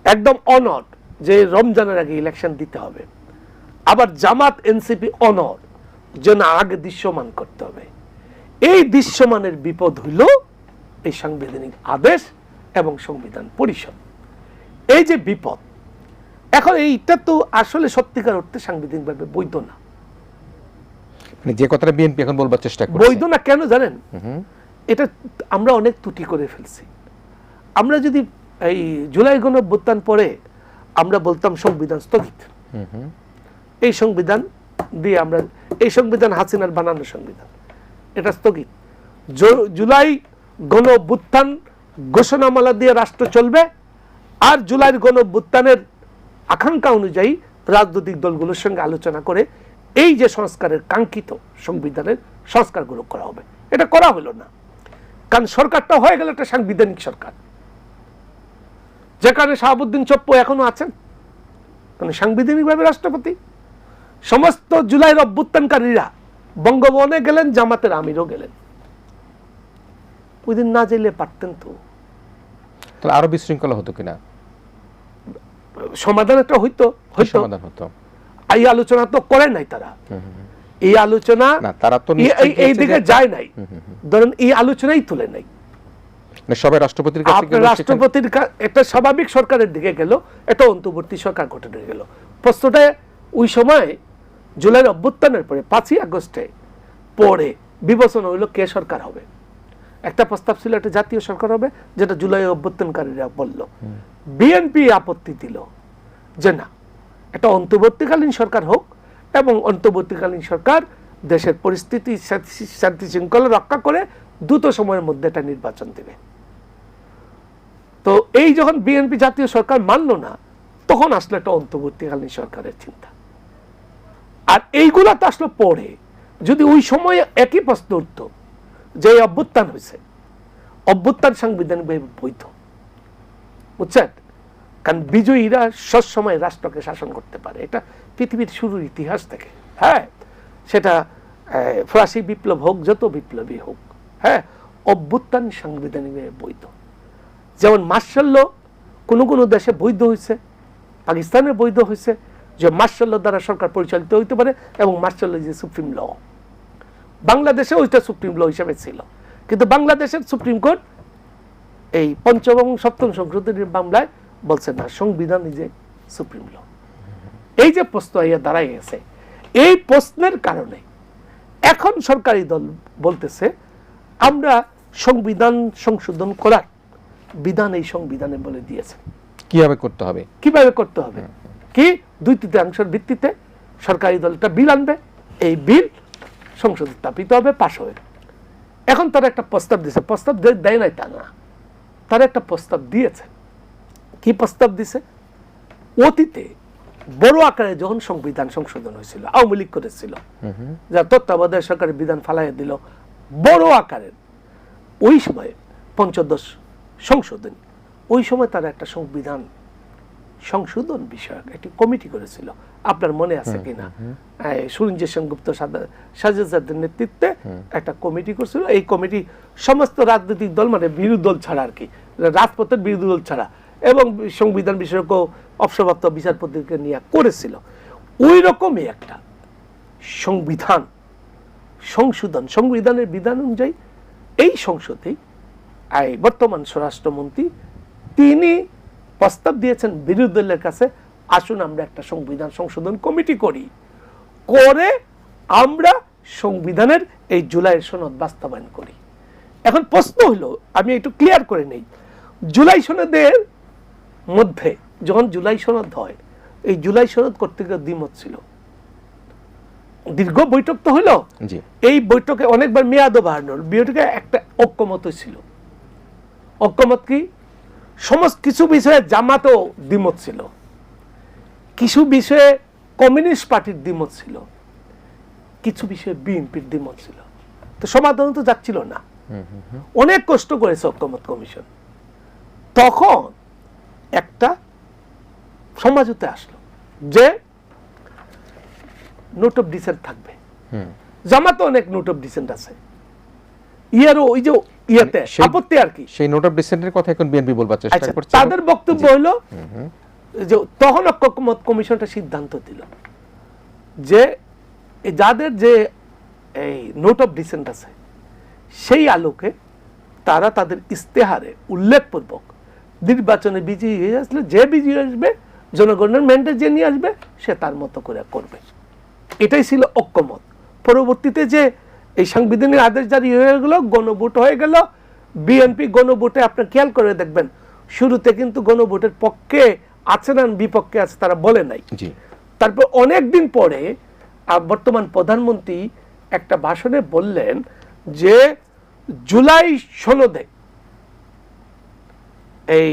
একদম অনড় যে রমজানের আগে ইলেকশন দিতে হবে, আবার জামাত এনসিপি অনড় যে না আগে দৃশ্যমান করতে হবে। এই দৃশ্যমানের বিপদ হইল এই সাংবিধানিক আদেশ এবং সংবিধান পরিষদ। এই যে বিপদ, এখন এইটা তো আসলে সত্যিকার অর্থে সাংবিধানিকভাবে বৈধ না। মানে যে কথাটা বিএনপি এখন বলবার চেষ্টা করছে, বৈধ না কেন জানেন? এটা আমরা অনেক ত্রুটি করে ফেলছি। আমরা যদি এই জুলাই গণঅভ্যুত্থান পরে আমরা বলতাম সংবিধান স্থগিত, এই সংবিধান দিয়ে আমরা, এই সংবিধান হাসিনার বানানো সংবিধান, এটা স্থগিত। জুলাই গণঅভ্যুত্থান ঘোষণামালা দিয়ে রাষ্ট্র চলবে, আর জুলাইয়ের গণঅভ্যুত্থানের আকাঙ্ক্ষা অনুযায়ী রাজনৈতিক দলগুলোর সঙ্গে আলোচনা করে এই যে সংস্কারের কাঙ্ক্ষিত সংবিধানের সংস্কারগুলো করা হবে। এটা করা হলো না, কারণ সরকারটা হয়ে গেল একটা সাংবিধানিক সরকার, যেখানে শাহাবুদ্দিন চপ্পু এখনো আছেন, মানে সাংবিধানিকভাবে রাষ্ট্রপতি। সমস্ত জুলাইয়ের অভ্যুত্থানকারীরা বঙ্গভবনে গেলেন, জামাতের আমিরও গেলেন। ওই দিন না যেলে পারতেন তো, তাহলে আরো বিশৃঙ্খলা হতো কিনা? সমাধান একটা হইতো, সমাধান হতো। এই আলোচনা তো করে নাই তারা, এই আলোচনা তারা তো এই দিকে যায় নাই, ধরেন এই আলোচনাই তুলে নাই। সবাই রাষ্ট্রপতির কাছে গেল, রাষ্ট্রপতির একটা স্বাভাবিক সরকারের দিকে গেল, এটা অন্তর্বর্তী সরকার গঠন হয়ে গেল। প্রশ্নটা ওই সময় জুলাইয়ের অভ্যুত্থানের পরে 5ই আগস্টে পরে বিবেচনা হইল কে সরকার হবে। একটা প্রস্তাব ছিল একটা জাতীয় সরকার হবে, যেটা জুলাই অভ্যুত্থানকারীরা বলল। বিএনপি আপত্তি দিল যে না, এটা অন্তর্বর্তীকালীন সরকার হোক এবং অন্তর্বর্তীকালীন সরকার দেশের পরিস্থিতি শান্তি শৃঙ্খলা রক্ষা করে দ্রুত সময়ের মধ্যে একটা নির্বাচন দেবে। তো এই যখন বিএনপি জাতীয় সরকার মানল না, তখন আসলে একটা অন্তর্বর্তীকালীন সরকারের চিন্তা। আর এইগুলা তো আসলে পরে যদি ওই সময়ে একই প্রশ্ন উঠত যে অভ্যুত্থান হয়েছে, অভ্যুত্থান সাংবিধানিকভাবে বৈধ, বুঝছেন? কারণ বিজয়ীরা সবসময় রাষ্ট্রকে শাসন করতে পারে, এটা পৃথিবীর শুরুর ইতিহাস থেকে। হ্যাঁ, সেটা ফরাসি বিপ্লব হোক, যত বিপ্লবী হোক, হ্যাঁ, অভ্যুত্থান সাংবিধানিকভাবে বৈধ। যেমন মার্শাল ল কোনো কোনো দেশে বৈধ হয়েছে, পাকিস্তানের বৈধ হয়েছে, যে মার্শাল ল দ্বারা সরকার পরিচালিত হইতে পারে, এবং মার্শাল ল যে সুপ্রিম ল। বাংলাদেশে ওইটা সুপ্রিম ল হিসেবে ছিল, কিন্তু বাংলাদেশের সুপ্রিম কোর্ট এই পঞ্চম এবং সপ্তম সংশোধনীর মামলায় বলছে না, সংবিধান যে সুপ্রিম ল। এই যে প্রশ্ন দাঁড়াই গেছে, এই প্রশ্নের কারণে এখন সরকারি দল বলতেছে আমরা সংবিধান সংশোধন করার বিধান এই সংবিধানে বলে দিয়েছে। কিভাবে করতে হবে, কিভাবে করতে হবে, কি 2/3 ভিত্তিতে সরকারি দল একটা বিল আনবে, এই বিল সংসদে স্থাপিত হবে, পাশ হবে। এখন তারা একটা প্রস্তাব দিয়েছে, প্রস্তাব দেয় নাই তা না, তারা একটা প্রস্তাব দিয়েছে। কি প্রস্তাব দিছে? অতীতে বড় আকারে যখন সংবিধান সংশোধন হয়েছিল, আওয়ামী লীগ করেছিল, যা তত্ত্বাবধায়ক সরকারের বিধান ফালাইয়া দিল বড় আকারের, ওই সময় পঞ্চদশ সংশোধনী, ওই সময় তারা একটা সংবিধান সংশোধন বিষয়ক একটি কমিটি করেছিল, আপনার মনে আছে কিনা? সুরঞ্জিত সেনগুপ্ত সাজেদের নেতৃত্বে একটা কমিটি করেছিল। এই কমিটি সমস্ত রাজনৈতিক দল, মানে বিরোধী দল ছাড়া আর কি, রাজপথের বিরোধী দল ছাড়া, এবং সংবিধান বিষয়ক অবসরপ্রাপ্ত বিচারপতিকে নিয়ে করেছিল। ওই রকমই একটা সংবিধান সংশোধন, সংবিধানের বিধান অনুযায়ী এই সংসদে বর্তমান স্বরাষ্ট্রমন্ত্রী তিনি প্রস্তাব দিয়েছেন বিরোধী দলের কাছে, আসুন আমরা একটা সংবিধান সংশোধন কমিটি করি, করে আমরা সংবিধানের এই জুলাইয়ের সনদ বাস্তবায়ন করি। এখন প্রশ্ন হলো, আমি একটু ক্লিয়ার করে নেই, জুলাই সনদের মধ্যে যখন জুলাই সনদ হয়, এই জুলাই সনদ করতে গিয়ে দ্বিমত ছিল, দীর্ঘ বৈঠক তো হলো, এই বৈঠকে অনেকবার মেয়াদও বাড়ানো, বৈঠকে একটা ঐক্যমত ছিল। ঐক্যমত কি? সমস্ত কিছু বিষয়ে জামাতও দ্বিমত ছিল, কিছু বিষয়ে কমিউনিস্ট পার্টির দ্বিমত ছিল, কিছু বিষয়ে বিএনপির দ্বিমত ছিল। তো সমাধান তো যাচ্ছিল না, অনেক কষ্ট করেছে ঐক্যমত কমিশন। তখন একটা সমঝোতা আসলো যে নোট অফ ডিসেন্ট থাকবে। জামাতে অনেক নোট অফ ডিসেন্ট আছে, ইয়ারও ওই যে ইয়াতে আপত্তি আর কি, সেই নোট অফ ডিসেন্টের কথা এখন বিএনপি বলবার চেষ্টা করছে। তাদের বক্তব্য হলো যে তখন ঐক্যমত কমিশনটা সিদ্ধান্ত দিল যে যাদের যে এই নোট অফ ডিসেন্ট আছে, সেই আলোকে তারা তাদের ইস্তেহারে উল্লেখপূর্বক নির্বাচনে বিজয়ী হয়ে আসলে, যে বিজয়ী আসবে জনগণের ম্যান্ডেট যে নিয়ে আসবে সে তার মতো করে করবে। এটাই ছিল ঐক্যমত। পরবর্তীতে যে এই সাংবিধানিক আদেশ জারি হয়ে গেল, গণভোট হয়ে গেল, বিএনপি গণভোটে আপনি খেয়াল করে দেখবেন শুরুতে কিন্তু গণভোটের পক্ষে আছে না বিপক্ষে আছে তারা বলে নাই। তারপর অনেকদিন পরে বর্তমান প্রধানমন্ত্রী একটা ভাষণে বললেন যে জুলাই সনদে, এই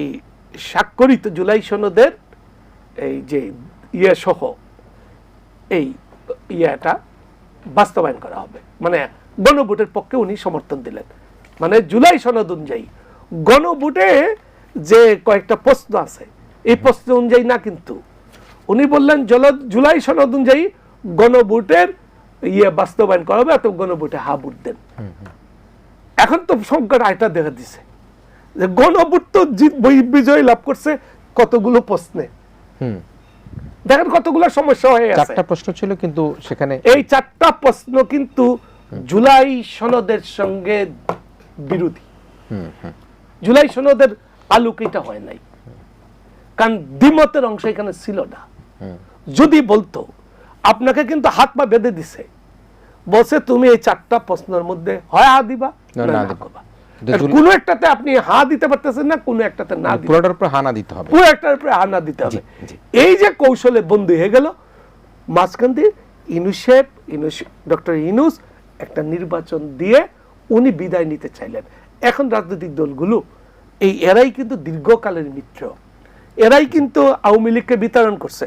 স্বাক্ষরিত জুলাই সনদের এই যে ইয়ে সহ এই ইয়েটা বাস্তবায়ন করা হবে, মানে গণভোটের পক্ষে উনি সমর্থন দিলেন। মানে জুলাই সনদ অনুযায়ী গণভোটে যে কয়েকটা প্রশ্ন আছে, এই প্রশ্ন অনুযায়ী না, কিন্তু উনি বললেন জুলাই সনদ অনুযায়ী গণভোটের ইয়ে বাস্তবায়ন করা হবে, অথবা গণভোটে হা ভোট দেন। এখন তো সংকট আয়টা দেখা দিছে যে গণভোট তো বিজয় লাভ করছে কতগুলো প্রশ্নে, দেখেন কতগুলো সমস্যা হয়ে আছে। 4টা প্রশ্ন ছিল, কিন্তু সেখানে এই 4টা প্রশ্ন কিন্তু জুলাই সনদের সঙ্গে বিরোধী। জুলাই সনদের আলোকিত হয় নাই, কারণ দ্বিমতের অংশ এখানে ছিল না। যদি বলতো, আপনাকে কিন্তু হাত পা বেঁধে দিছে, বলছে তুমি এই 4টা প্রশ্নের মধ্যে হয় হা দিবা না দিবা, কোনো একটাতে আপনি হা দিতে পারতেছেন না, কোনো একটাতে না, পুরোটার উপরে হা না দিতে হবে, পুরো একটার উপরে হা না দিতে হবে। এই যে কৌশলে বন্দী হয়ে গেল, মাঝখান দিয়ে ডক্টর ইউনূস একটা নির্বাচন দিয়ে উনি বিদায় নিতে চাইলেন। এখন রাজনৈতিক দলগুলো এরাই কিন্তু দীর্ঘকালের মিত্র, এরাই কিন্তু আওয়ামী লীগকে বিতরণ করছে।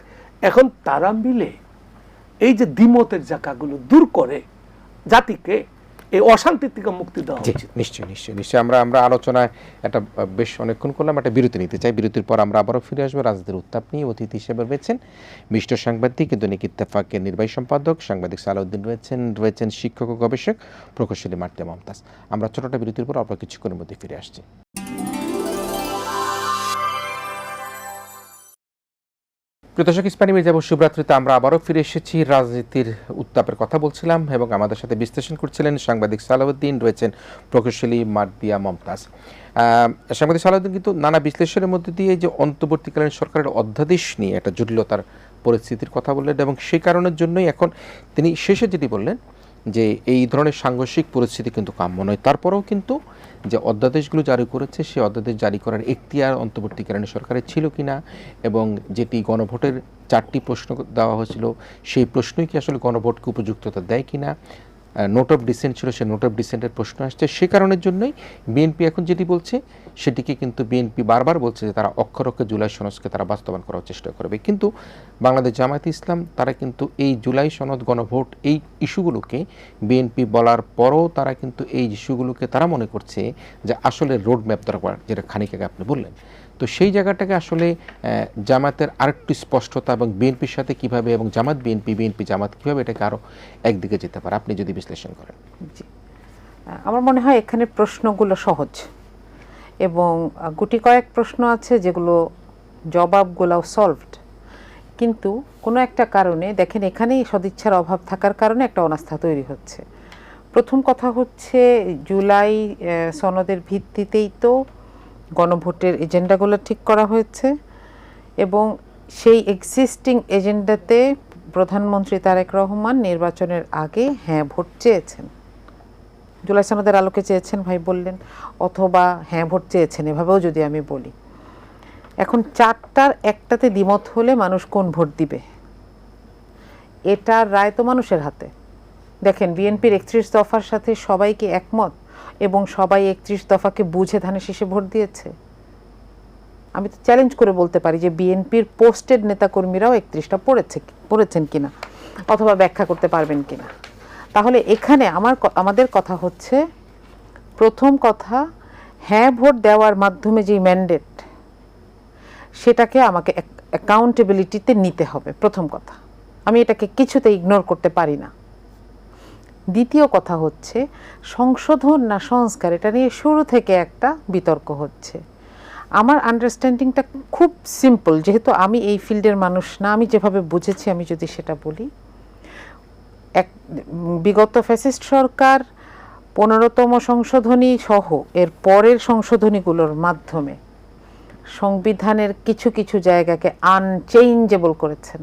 এখন তারা মিলে এই যে দ্বিমতের জায়গাগুলো দূর করে জাতিকে এই অশান্তি থেকে মুক্তি দেওয়া উচিত। নিশ্চয়ই নিশ্চয়ই নিশ্চয়ই আমরা আলোচনায় একটা বেশ অনেকক্ষণ করলাম, একটা বিরতি নিতে চাই। বিরতির পর আমরা আবারও ফিরে আসবো রাজনীতির উত্তাপ নিয়ে। অতিথি হিসেবে রয়েছেন বিশিষ্ট সাংবাদিক দৈনিক ইত্তেফাকের নির্বাহী সম্পাদক সাংবাদিক সালাউদ্দিন, রয়েছেন শিক্ষক ও গবেষক প্রকৌশলী মার্তিয়া মমতাজ। আমরা ছোটটা বিরতির পর আবার কিছুক্ষণের মধ্যে ফিরে আসছি। প্রদর্শক ইস্পানি মির্জা শুভরাত্রিতে আমরা আবারও ফিরে এসেছি। রাজনীতির উত্তাপের কথা বলছিলাম এবং আমাদের সাথে বিশ্লেষণ করছিলেন সাংবাদিক সালাউদ্দিন, রয়েছেন প্রকৌশলী মার্তিয়া মমতাজ। সাংবাদিক সালাউদ্দিন কিন্তু নানা বিশ্লেষণের মধ্যে দিয়ে যে অন্তর্বর্তীকালীন সরকারের অধ্যাদেশ নিয়ে একটা জটিলতার পরিস্থিতির কথা বললেন এবং সেই কারণের জন্যই এখন তিনি শেষে যেটি বললেন যে এই ধরনের সাংঘর্ষিক পরিস্থিতি কিন্তু কাম্য নয়। তারপরেও কিন্তু যে অধ্যাদেশগুলো জারি করেছে সেই অধ্যাদেশ জারি করার এখতিয়ার অন্তর্বর্তীকালীন সরকারের ছিল কিনা এবং যেটি গণভোটের 4টি প্রশ্ন দেওয়া হয়েছিল সেই প্রশ্নই কি আসলে গণভোটকে উপযুক্ততা দেয় কিনা, নোট অফ ডিসেন্ট ছিল, সেই নোট অফ ডিসেন্টের প্রশ্ন আসছে। সে কারণের জন্যই বিএনপি এখন যেটি বলছে সেটিকে কিন্তু বিএনপি বারবার বলছে যে তারা অক্ষরক্ষে জুলাই সনদকে তারা বাস্তবায়ন করার চেষ্টা করবে। কিন্তু বাংলাদেশ জামায়াতে ইসলাম তারা কিন্তু এই জুলাই সনদ, গণভোট, এই ইস্যুগুলোকে বিএনপি বলার পরও তারা কিন্তু এই ইস্যুগুলোকে তারা মনে করছে যে আসলে রোড ম্যাপ দরকার, যেটা খানিক আগে আপনি বললেন। তো সেই জায়গাটাকে আসলে জামাতের আরেকটু স্পষ্টতা এবং বিএনপির সাথে কিভাবে এবং জামাত বিএনপি, বিএনপি জামাত কিভাবে এটাকে আরও একদিকে যেতে পারে আপনি যদি বিশ্লেষণ করেন। জি, আমার মনে হয় এখানে প্রশ্নগুলো সহজ এবং গুটি কয়েক প্রশ্ন আছে যেগুলো জবাবগুলোও সলভড, কিন্তু কোনো একটা কারণে দেখেন এখানেই সদিচ্ছার অভাব থাকার কারণে একটা অনাস্থা তৈরি হচ্ছে। প্রথম কথা হচ্ছে জুলাই সনদের ভিত্তিতেই তো গণভোটের এজেন্ডাগুলো ঠিক করা হয়েছে এবং সেই এক্সিস্টিং এজেন্ডাতে প্রধানমন্ত্রী তারেক রহমান নির্বাচনের আগে হ্যাঁ ভোট চেয়েছেন, জুলাই সনদের আলোকে চেয়েছেন ভাই বললেন, অথবা হ্যাঁ ভোট চেয়েছেন, এভাবেও যদি আমি বলি। এখন 4টার একটাতে দ্বিমত হলে মানুষ কোন ভোট দিবে, এটার রায় তো মানুষের হাতে। দেখেন বিএনপির 31 দফার সাথে সবাইকে একমত এবং সবাই 31 দফাকে বুঝে ধানের শীষে ভোট দিয়েছে। আমি তো চ্যালেঞ্জ করে বলতে পারি যে বিএনপির পোস্টেড নেতাকর্মীরাও 31টা পড়েছেন কিনা অথবা ব্যাখ্যা করতে পারবেন কিনা। তাহলে এখানে আমাদের কথা হচ্ছে, প্রথম কথা হ্যাঁ ভোট দেওয়ার মাধ্যমে যে ম্যান্ডেট সেটাকে আমাকে অ্যাকাউন্টেবিলিটিতে নিতে হবে, প্রথম কথা। আমি এটাকে কিছুতে ইগনোর করতে পারি না। দ্বিতীয় কথা হচ্ছে সংশোধন না সংস্কার, এটা নিয়ে শুরু থেকে একটা বিতর্ক হচ্ছে। আমার আন্ডারস্ট্যান্ডিংটা খুব সিম্পল, যেহেতু আমি এই ফিল্ডের মানুষ না, আমি যেভাবে বুঝেছি আমি যদি সেটা বলি, বিগত ফ্যাসিস্ট সরকার 15তম সংশোধনী সহ এর পরের সংশোধনীগুলোর মাধ্যমে সংবিধানের কিছু কিছু জায়গাকে আনচেঞ্জেবল করেছেন,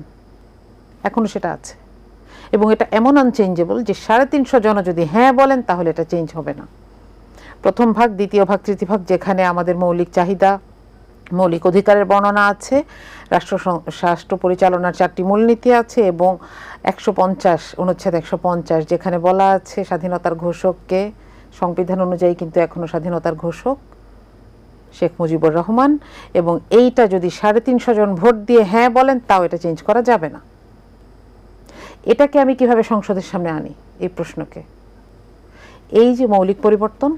এখনও সেটা আছে এবং এটা এমন আনচেঞ্জেবল যে 350 জন যদি হ্যাঁ বলেন তাহলে এটা চেঞ্জ হবে না। প্রথম ভাগ, দ্বিতীয় ভাগ, তৃতীয় ভাগ, যেখানে আমাদের মৌলিক চাহিদা, মৌলিক অধিকারের বর্ণনা আছে, রাষ্ট্র পরিচালনার 4টি মূলনীতি আছে এবং 150 অনুচ্ছেদ 150 যেখানে বলা আছে স্বাধীনতার ঘোষককে, সংবিধান অনুযায়ী কিন্তু এখনও স্বাধীনতার ঘোষক শেখ মুজিবুর রহমান, এবং এইটা যদি 350 জন ভোট দিয়ে হ্যাঁ বলেন তাও এটা চেঞ্জ করা যাবে না। এটাকে আমি কিভাবে সংসদের সামনে আনি এই প্রশ্নকে? এই যে মৌলিক পরিবর্তন,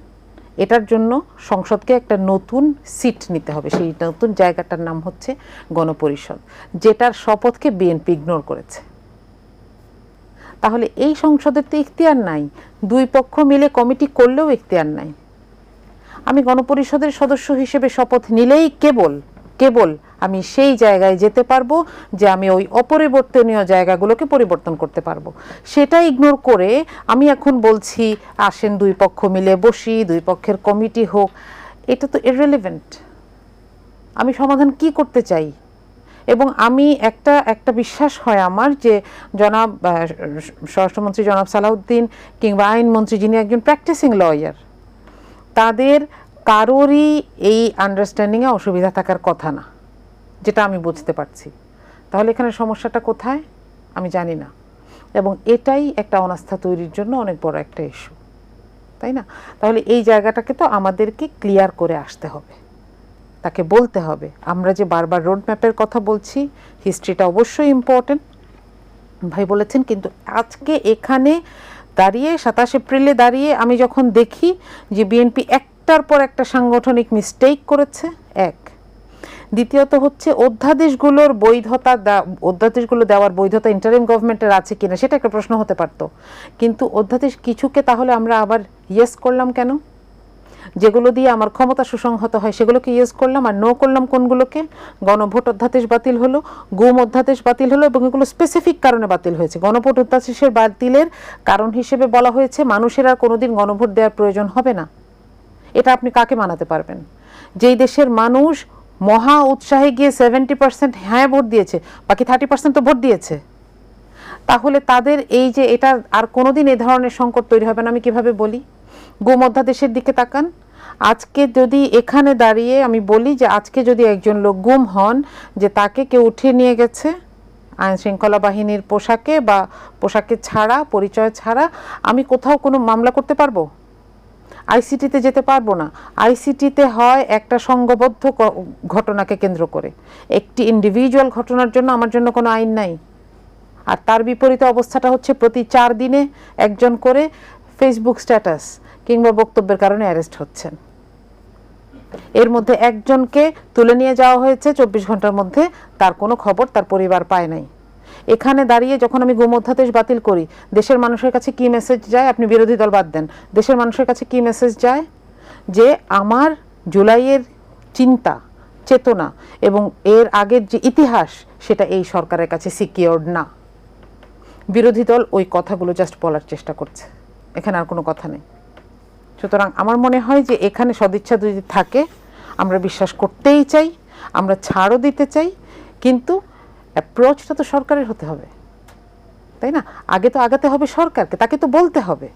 এটার জন্য সংসদকে একটা নতুন সিট নিতে হবে, সেই নতুন জায়গাটার নাম হচ্ছে গণপরিষদ, যেটার শপথকে বিএনপি ইগনোর করেছে। তাহলে এই সংসদের তো ইখতিয়ার নাই, দুই পক্ষ মিলে কমিটি করলেও ইখতিয়ার নাই। আমি গণপরিষদের সদস্য হিসেবে শপথ নিলেই কেবল আমি সেই জায়গায় যেতে পারবো যে আমি ওই অপরিবর্তনীয় জায়গাগুলোকে পরিবর্তন করতে পারবো। সেটা ইগনোর করে আমি এখন বলছি আসেন দুই পক্ষ মিলে বসি, দুই পক্ষের কমিটি হোক, এটা তো ইররিলেভেন্ট। আমি সমাধান কি করতে চাই? এবং আমি একটা বিশ্বাস হয় আমার যে জনাব স্বরাষ্ট্রমন্ত্রী জনাব সালাউদ্দিন কিংবা আইনমন্ত্রী যিনি একজন প্র্যাকটিসিং লয়ার, তাদের কারোরই এই আন্ডারস্ট্যান্ডিংয়ে অসুবিধা থাকার কথা না, যেটা আমি বুঝতে পারছি। তাহলে এখানে সমস্যাটা কোথায় আমি জানি না, এবং এটাই একটা অনাস্থা তৈরির জন্য অনেক বড় একটা ইস্যু, তাই না? তাহলে এই জায়গাটাকে তো আমাদেরকে ক্লিয়ার করে আসতে হবে। তাকে বলতে হবে। আমরা যে বারবার রোড ম্যাপের কথা বলছি, হিস্ট্রিটা অবশ্যই ইম্পর্টেন্ট, ভাই বলেছেন, কিন্তু আজকে এখানে দাঁড়িয়ে 27 এপ্রিলে দাঁড়িয়ে আমি যখন দেখি যে বিএনপি একটার পর একটা সাংগঠনিক মিস্টেক করেছে, এক, দ্বিতীয়ত হচ্ছে অধ্যাদেশগুলোর বৈধতা, অধ্যাদেশগুলো দেওয়ার বৈধতা ইন্টারিম গভর্নমেন্টের আছে কিনা সেটা একটা প্রশ্ন হতে পারতো, কিন্তু অধ্যাদেশ কিছুকে তাহলে আমরা আবার ইয়েস করলাম কেন? যেগুলো দিয়ে আমার ক্ষমতা সুসংহত হয় সেগুলোকে ইয়েস করলাম, আর নো করলাম কোনগুলোকে? গণভোট অধ্যাদেশ বাতিল হলো, গুম অধ্যাদেশ বাতিল হলো, এবং এগুলো স্পেসিফিক কারণে বাতিল হয়েছে। গণভোট অধ্যাদেশের বাতিলের কারণ হিসেবে বলা হয়েছে মানুষের আর কোনোদিন গণভোট দেওয়ার প্রয়োজন হবে না। এটা আপনি কাকে মানাতে পারবেন? যেই দেশের মানুষ মহা উৎসাহে গিয়ে 70% হ্যাঁ ভোট দিয়েছে, বাকি 30% তো ভোট দিয়েছে, তাহলে তাদের এই যে এটা আর কোনোদিন এ ধরনের সংকট তৈরি হবে না আমি কিভাবে বলি? গুম অধ্যাদেশের দিকে তাকান। আজকে যদি এখানে দাঁড়িয়ে আমি বলি যে আজকে যদি একজন লোক গুম হন, যে তাকে কেউ উঠিয়ে নিয়ে গেছে আইন শৃঙ্খলা বাহিনীর পোশাকে বা পোশাকে ছাড়া, পরিচয় ছাড়া, আমি কোথাও কোনো মামলা করতে পারবো? আইসিটিতে যেতে পারবো না। আইসিটিতে হয় একটা সংঘবদ্ধ ঘটনাকে কেন্দ্র করে, একটি ইন্ডিভিজুয়াল ঘটনার জন্য আমার জন্য কোনো আইন নাই। আর তার বিপরীতে অবস্থাটা হচ্ছে প্রতি 4 দিনে একজন করে ফেসবুক স্ট্যাটাস কিংবা বক্তব্যের কারণে অ্যারেস্ট হচ্ছেন। এর মধ্যে একজনকে তুলে নিয়ে যাওয়া হয়েছে 24 ঘন্টার মধ্যে, তার কোনো খবর তার পরিবার পায় নাই। এখানে দাঁড়িয়ে যখন আমি গুম অধ্যাদেশ বাতিল করি, দেশের মানুষের কাছে কি মেসেজ যায়? আপনি বিরোধী দল বাদ দেন, দেশের মানুষের কাছে কি মেসেজ যায়? যে আমার জুলাইয়ের চিন্তা, চেতনা এবং এর আগের যে ইতিহাস সেটা এই সরকারের কাছে সিকিউরড না। বিরোধী দল ওই কথাগুলো জাস্ট বলার চেষ্টা করছে, এখানে আর কোনো কথা নেই। সুতরাং আমার মনে হয় যে এখানে সদিচ্ছা যদি থাকে, আমরা বিশ্বাস করতেই চাই, আমরা ছাড়ও দিতে চাই, কিন্তু অ্যাপ্রোচটা তো সরকারের হতে হবে, তাই না? আগে তো আগাতে হবে সরকারকে, তাকে তো বলতে হবে।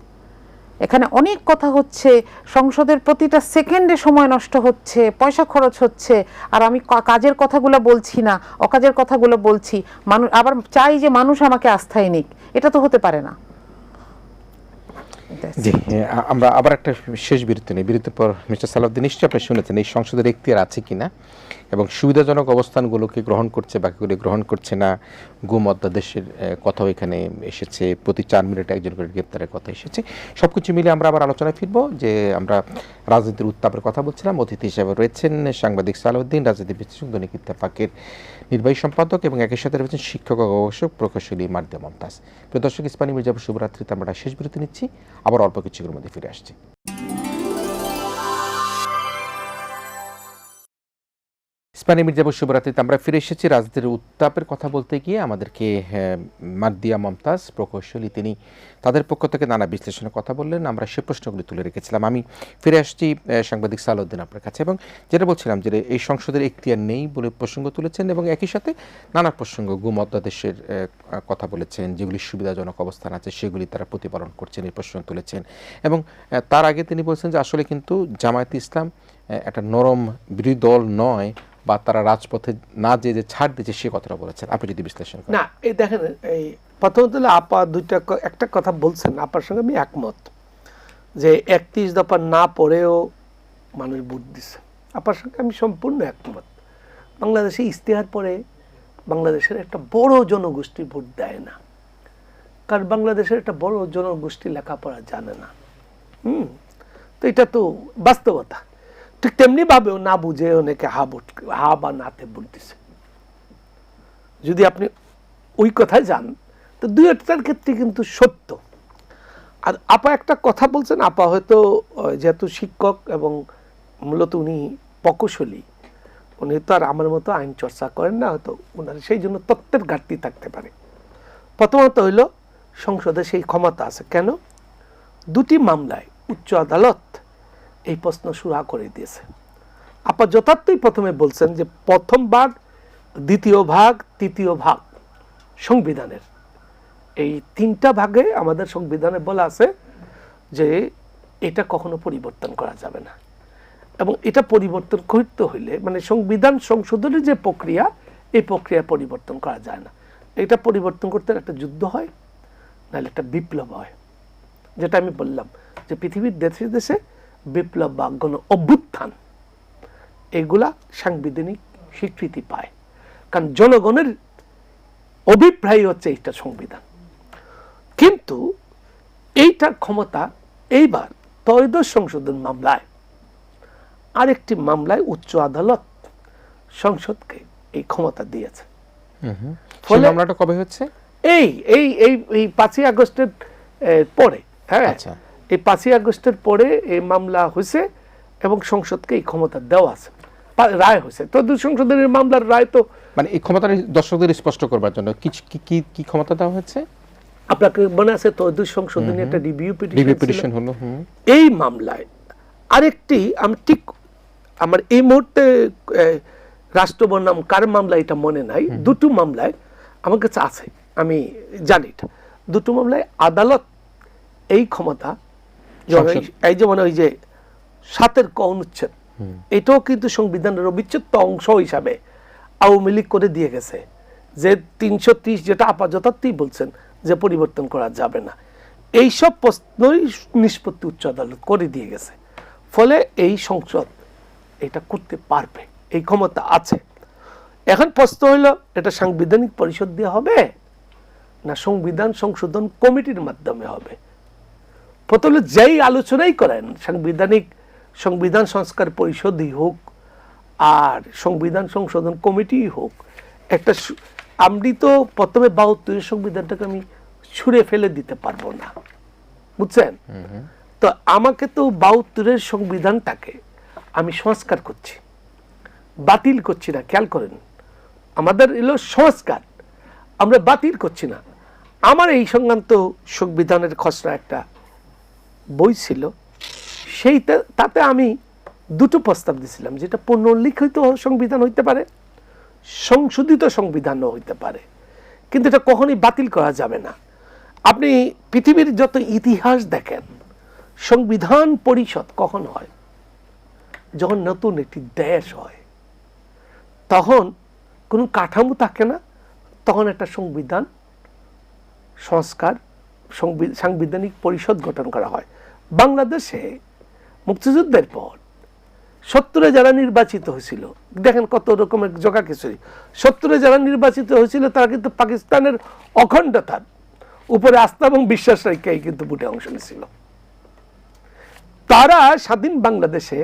এখানে অনেক কথা হচ্ছে, সংসদের প্রতিটা সেকেন্ডে সময় নষ্ট হচ্ছে, পয়সা খরচ হচ্ছে, আর আমি কাজের কথাগুলো বলছি না, অকাজের কথাগুলো বলছি। মানুষ আবার চাই যে মানুষ আমাকে আস্থায় নিক, এটা তো হতে পারে না। জি, আমরা আবার একটা শেষ বিরতি নেই। বিরতির পর মিস্টার সালাউদ্দিন, নিশ্চয়ই আপনি শুনেছেন এই সংসদের এখতিয়ার আছে কিনা এবং সুবিধাজনক অবস্থানগুলোকে গ্রহণ করছে, বাকিগুলো গ্রহণ করছে না। গুম অধ্যাদেশের কথাও এখানে এসেছে, প্রতি 4 মিনিটে একজন করে গ্রেপ্তারের কথা এসেছে। সব কিছু মিলে আমরা আবার আলোচনায় ফিরবো। যে আমরা রাজনীতির উত্তাপের কথা বলছিলাম, অতিথি হিসেবে রয়েছেন সাংবাদিক সালাউদ্দিন, রাজনীতি বিশ্লেষক দৈনিক ইত্তেফাকের নির্বাহী সম্পাদক, এবং একই সাথে রয়েছেন শিক্ষক ও গবেষক প্রকৌশলী মার্দিয়া মমতাজ। প্রিয় দর্শক, ইস্পানি মির্জাপুর শুভরাত্রিতে আমরা শেষ বিরতি নিচ্ছি, আবার অল্প কিছুক্ষণের মধ্যে ফিরে আসছি। ইস্পানি মির্জাপুর শুভরাত্রিতে আমরা ফিরে এসেছি। রাজনীতির উত্তাপের কথা বলতে গিয়ে আমাদেরকে মার্দিয়া মমতাজ প্রকৌশলী, তিনি তাদের পক্ষ থেকে নানা বিশ্লেষণের কথা বললেন, আমরা সে প্রশ্নগুলি তুলে রেখেছিলাম। আমি ফিরে আসছি সাংবাদিক সালাউদ্দিন আপনার কাছে, এবং যেটা বলছিলাম যে এই সংসদের এখতিয়ার নেই বলে প্রসঙ্গ তুলেছেন, এবং একই সাথে নানা প্রসঙ্গ, গুম অধ্যাদেশের কথা বলেছেন, যেগুলি সুবিধাজনক অবস্থান আছে সেগুলি তারা প্রতিপালন করছেন, এই প্রশ্ন তুলেছেন। এবং তার আগে তিনি বলছেন যে আসলে কিন্তু জামায়াতে ইসলাম একটা নরম বিরোধী দল নয়, বা তারা রাজপথে না যে ছাড় দিচ্ছে সে কথাটা বলেছেন। আপনি যদি বিশ্লেষণ করেন। না, এই দেখেন, এই প্রথমত আপা একটা কথা বলছেন, আপার সঙ্গে আমি একমত যে 31 দফা না পড়েও মানুষ ভোট দিচ্ছে। আপার সঙ্গে আমি সম্পূর্ণ একমত। বাংলাদেশে ইশতেহার পরে বাংলাদেশের একটা বড় জনগোষ্ঠী ভোট দেয় না, কারণ বাংলাদেশের একটা বড় জনগোষ্ঠী লেখাপড়া জানে না। তো এটা তো বাস্তবতা। ঠিক তেমনি ভাবেও না বুঝে অনেকে হা বা নাতে বলতেছে। যদি আপনি ওই কথায় যান তো দুই একটার ক্ষেত্রে কিন্তু সত্য। আর আপা একটা কথা বলছেন, আপা হয়তো যেহেতু শিক্ষক এবং মূলত উনি প্রকৌশলী, উনি তো আর আমার মতো আইন চর্চা করেন না, হয়তো ওনার সেই জন্য তত্ত্বের ঘাটতি থাকতে পারে। প্রথমত হইল সংসদে সেই ক্ষমতা আছে কেন? 2টি মামলায় উচ্চ আদালত এই প্রশ্ন সুরা করে দিয়েছে। আপা যথার্থই প্রথমে বলছেন যে প্রথম ভাগ, দ্বিতীয় ভাগ, তৃতীয় ভাগ সংবিধানের, এই 3টা ভাগে আমাদের সংবিধানে বলা আছে যে এটা কখনো পরিবর্তন করা যাবে না। এবং এটা পরিবর্তন করতে হইলে মানে সংবিধান সংশোধনের যে প্রক্রিয়া, এই প্রক্রিয়া পরিবর্তন করা যায় না। এটা পরিবর্তন করতে একটা যুদ্ধ হয়, নাহলে একটা বিপ্লব হয়। যেটা আমি বললাম যে পৃথিবীর দেশে দেশে বিপ্লব বা গণ অভ্যুত্থান, এগুলা সাংবিধানিক স্বীকৃতি পায়, কারণ জনগণের অভিপ্রায় হচ্ছে এইটা সংবিধান। কিন্তু এইটার ক্ষমতা এইবার ত্রয়োদশ সংশোধন মামলায়, আরেকটি মামলায় উচ্চ আদালত সংসদকে এই ক্ষমতা দিয়েছে। সেই মামলাটা কবে হচ্ছে? এই এই এই এই 5ই আগস্টের পরে, হ্যাঁ, এই 5ই আগস্টের পরে এই মামলা হয়েছে এবং সংসদকে এই ক্ষমতা দেওয়া আছে, রায় হয়েছে। তো সংশোধনের মামলার রায় তো মানে এই ক্ষমতাটা দর্শকদের স্পষ্ট করবার জন্য কি ক্ষমতা দেওয়া হয়েছে? আপনাকে মনে আছে তো সংশোধনী একটা রিভিউ পিটিশন হলো। এই মামলায় আরেকটি, আমি ঠিক আমার এই মুহূর্তে রাষ্ট্র বনাম কার মামলা এটা মনে নাই, দুটো মামলায় আমার কাছে আছে, আমি জানি এটা। দুটো মামলায় আদালত এই ক্ষমতা, এই যেমন ওই যে 7 ক অনুচ্ছেদ, এটাও কিন্তু সংবিধানের অবিচ্ছেদ্য অংশ হিসাবে আওয়ামী লীগ করে দিয়ে গেছে, যে 330 যেটা আপাততই বলছেন যে পরিবর্তন করা যাবে না, এইসব প্রশ্নই নিষ্পত্তি উচ্চ আদালত করে দিয়ে গেছে। ফলে এই সংসদ এটা করতে পারবে, এই ক্ষমতা আছে। এখন প্রশ্ন হইল, এটা সাংবিধানিক পরিষদ দিয়ে হবে না সংবিধান সংশোধন কমিটির মাধ্যমে হবে? প্রথমে যেই আলোচনাই করেন, সংবিধান সংস্কার পরিষদই হোক আর সংবিধান সংশোধন কমিটি হোক, একটা আমি তো প্রথমে 72 সংবিধানটাকে আমি ছুঁড়ে ফেলে দিতে পারবো না, বুঝছেন? তো আমাকে তো 72 সংবিধানটাকে আমি সংস্কার করছি, বাতিল করছি না। খেয়াল করেন, আমাদের এলো সংস্কার, আমরা বাতিল করছি না। আমার এই সংক্রান্ত সংবিধানের খসড়া একটা বই ছিল, তাতে আমি দুটো প্রস্তাব দিয়েছিলাম, যেটা পুনর্লিখিত সংবিধান হইতে পারে, সংশোধিত সংবিধানও হইতে পারে, কিন্তু এটা কখনোই বাতিল করা যাবে না। আপনি পৃথিবীর যত ইতিহাস দেখেন, সংবিধান পরিষদ কখন হয়? যখন নতুন একটি দেশ হয়, তখন কোনো কাঠামো থাকে না, তখন একটা সংবিধান সংস্কার সাংবিধানিক পরিষদ গঠন করা হয়। বাংলাদেশে মুক্তিযুদ্ধের পর 70-এ যারা নির্বাচিত হয়েছিল, দেখেন কত রকমের জগা খিচুড়ি। 70-এ যারা নির্বাচিত হয়েছিল তারা কিন্তু পাকিস্তানের অখণ্ডতার উপরে আস্থা এবং বিশ্বাস রেখেই কিন্তু ভোটে অংশ নিয়েছিল। তারা স্বাধীন বাংলাদেশে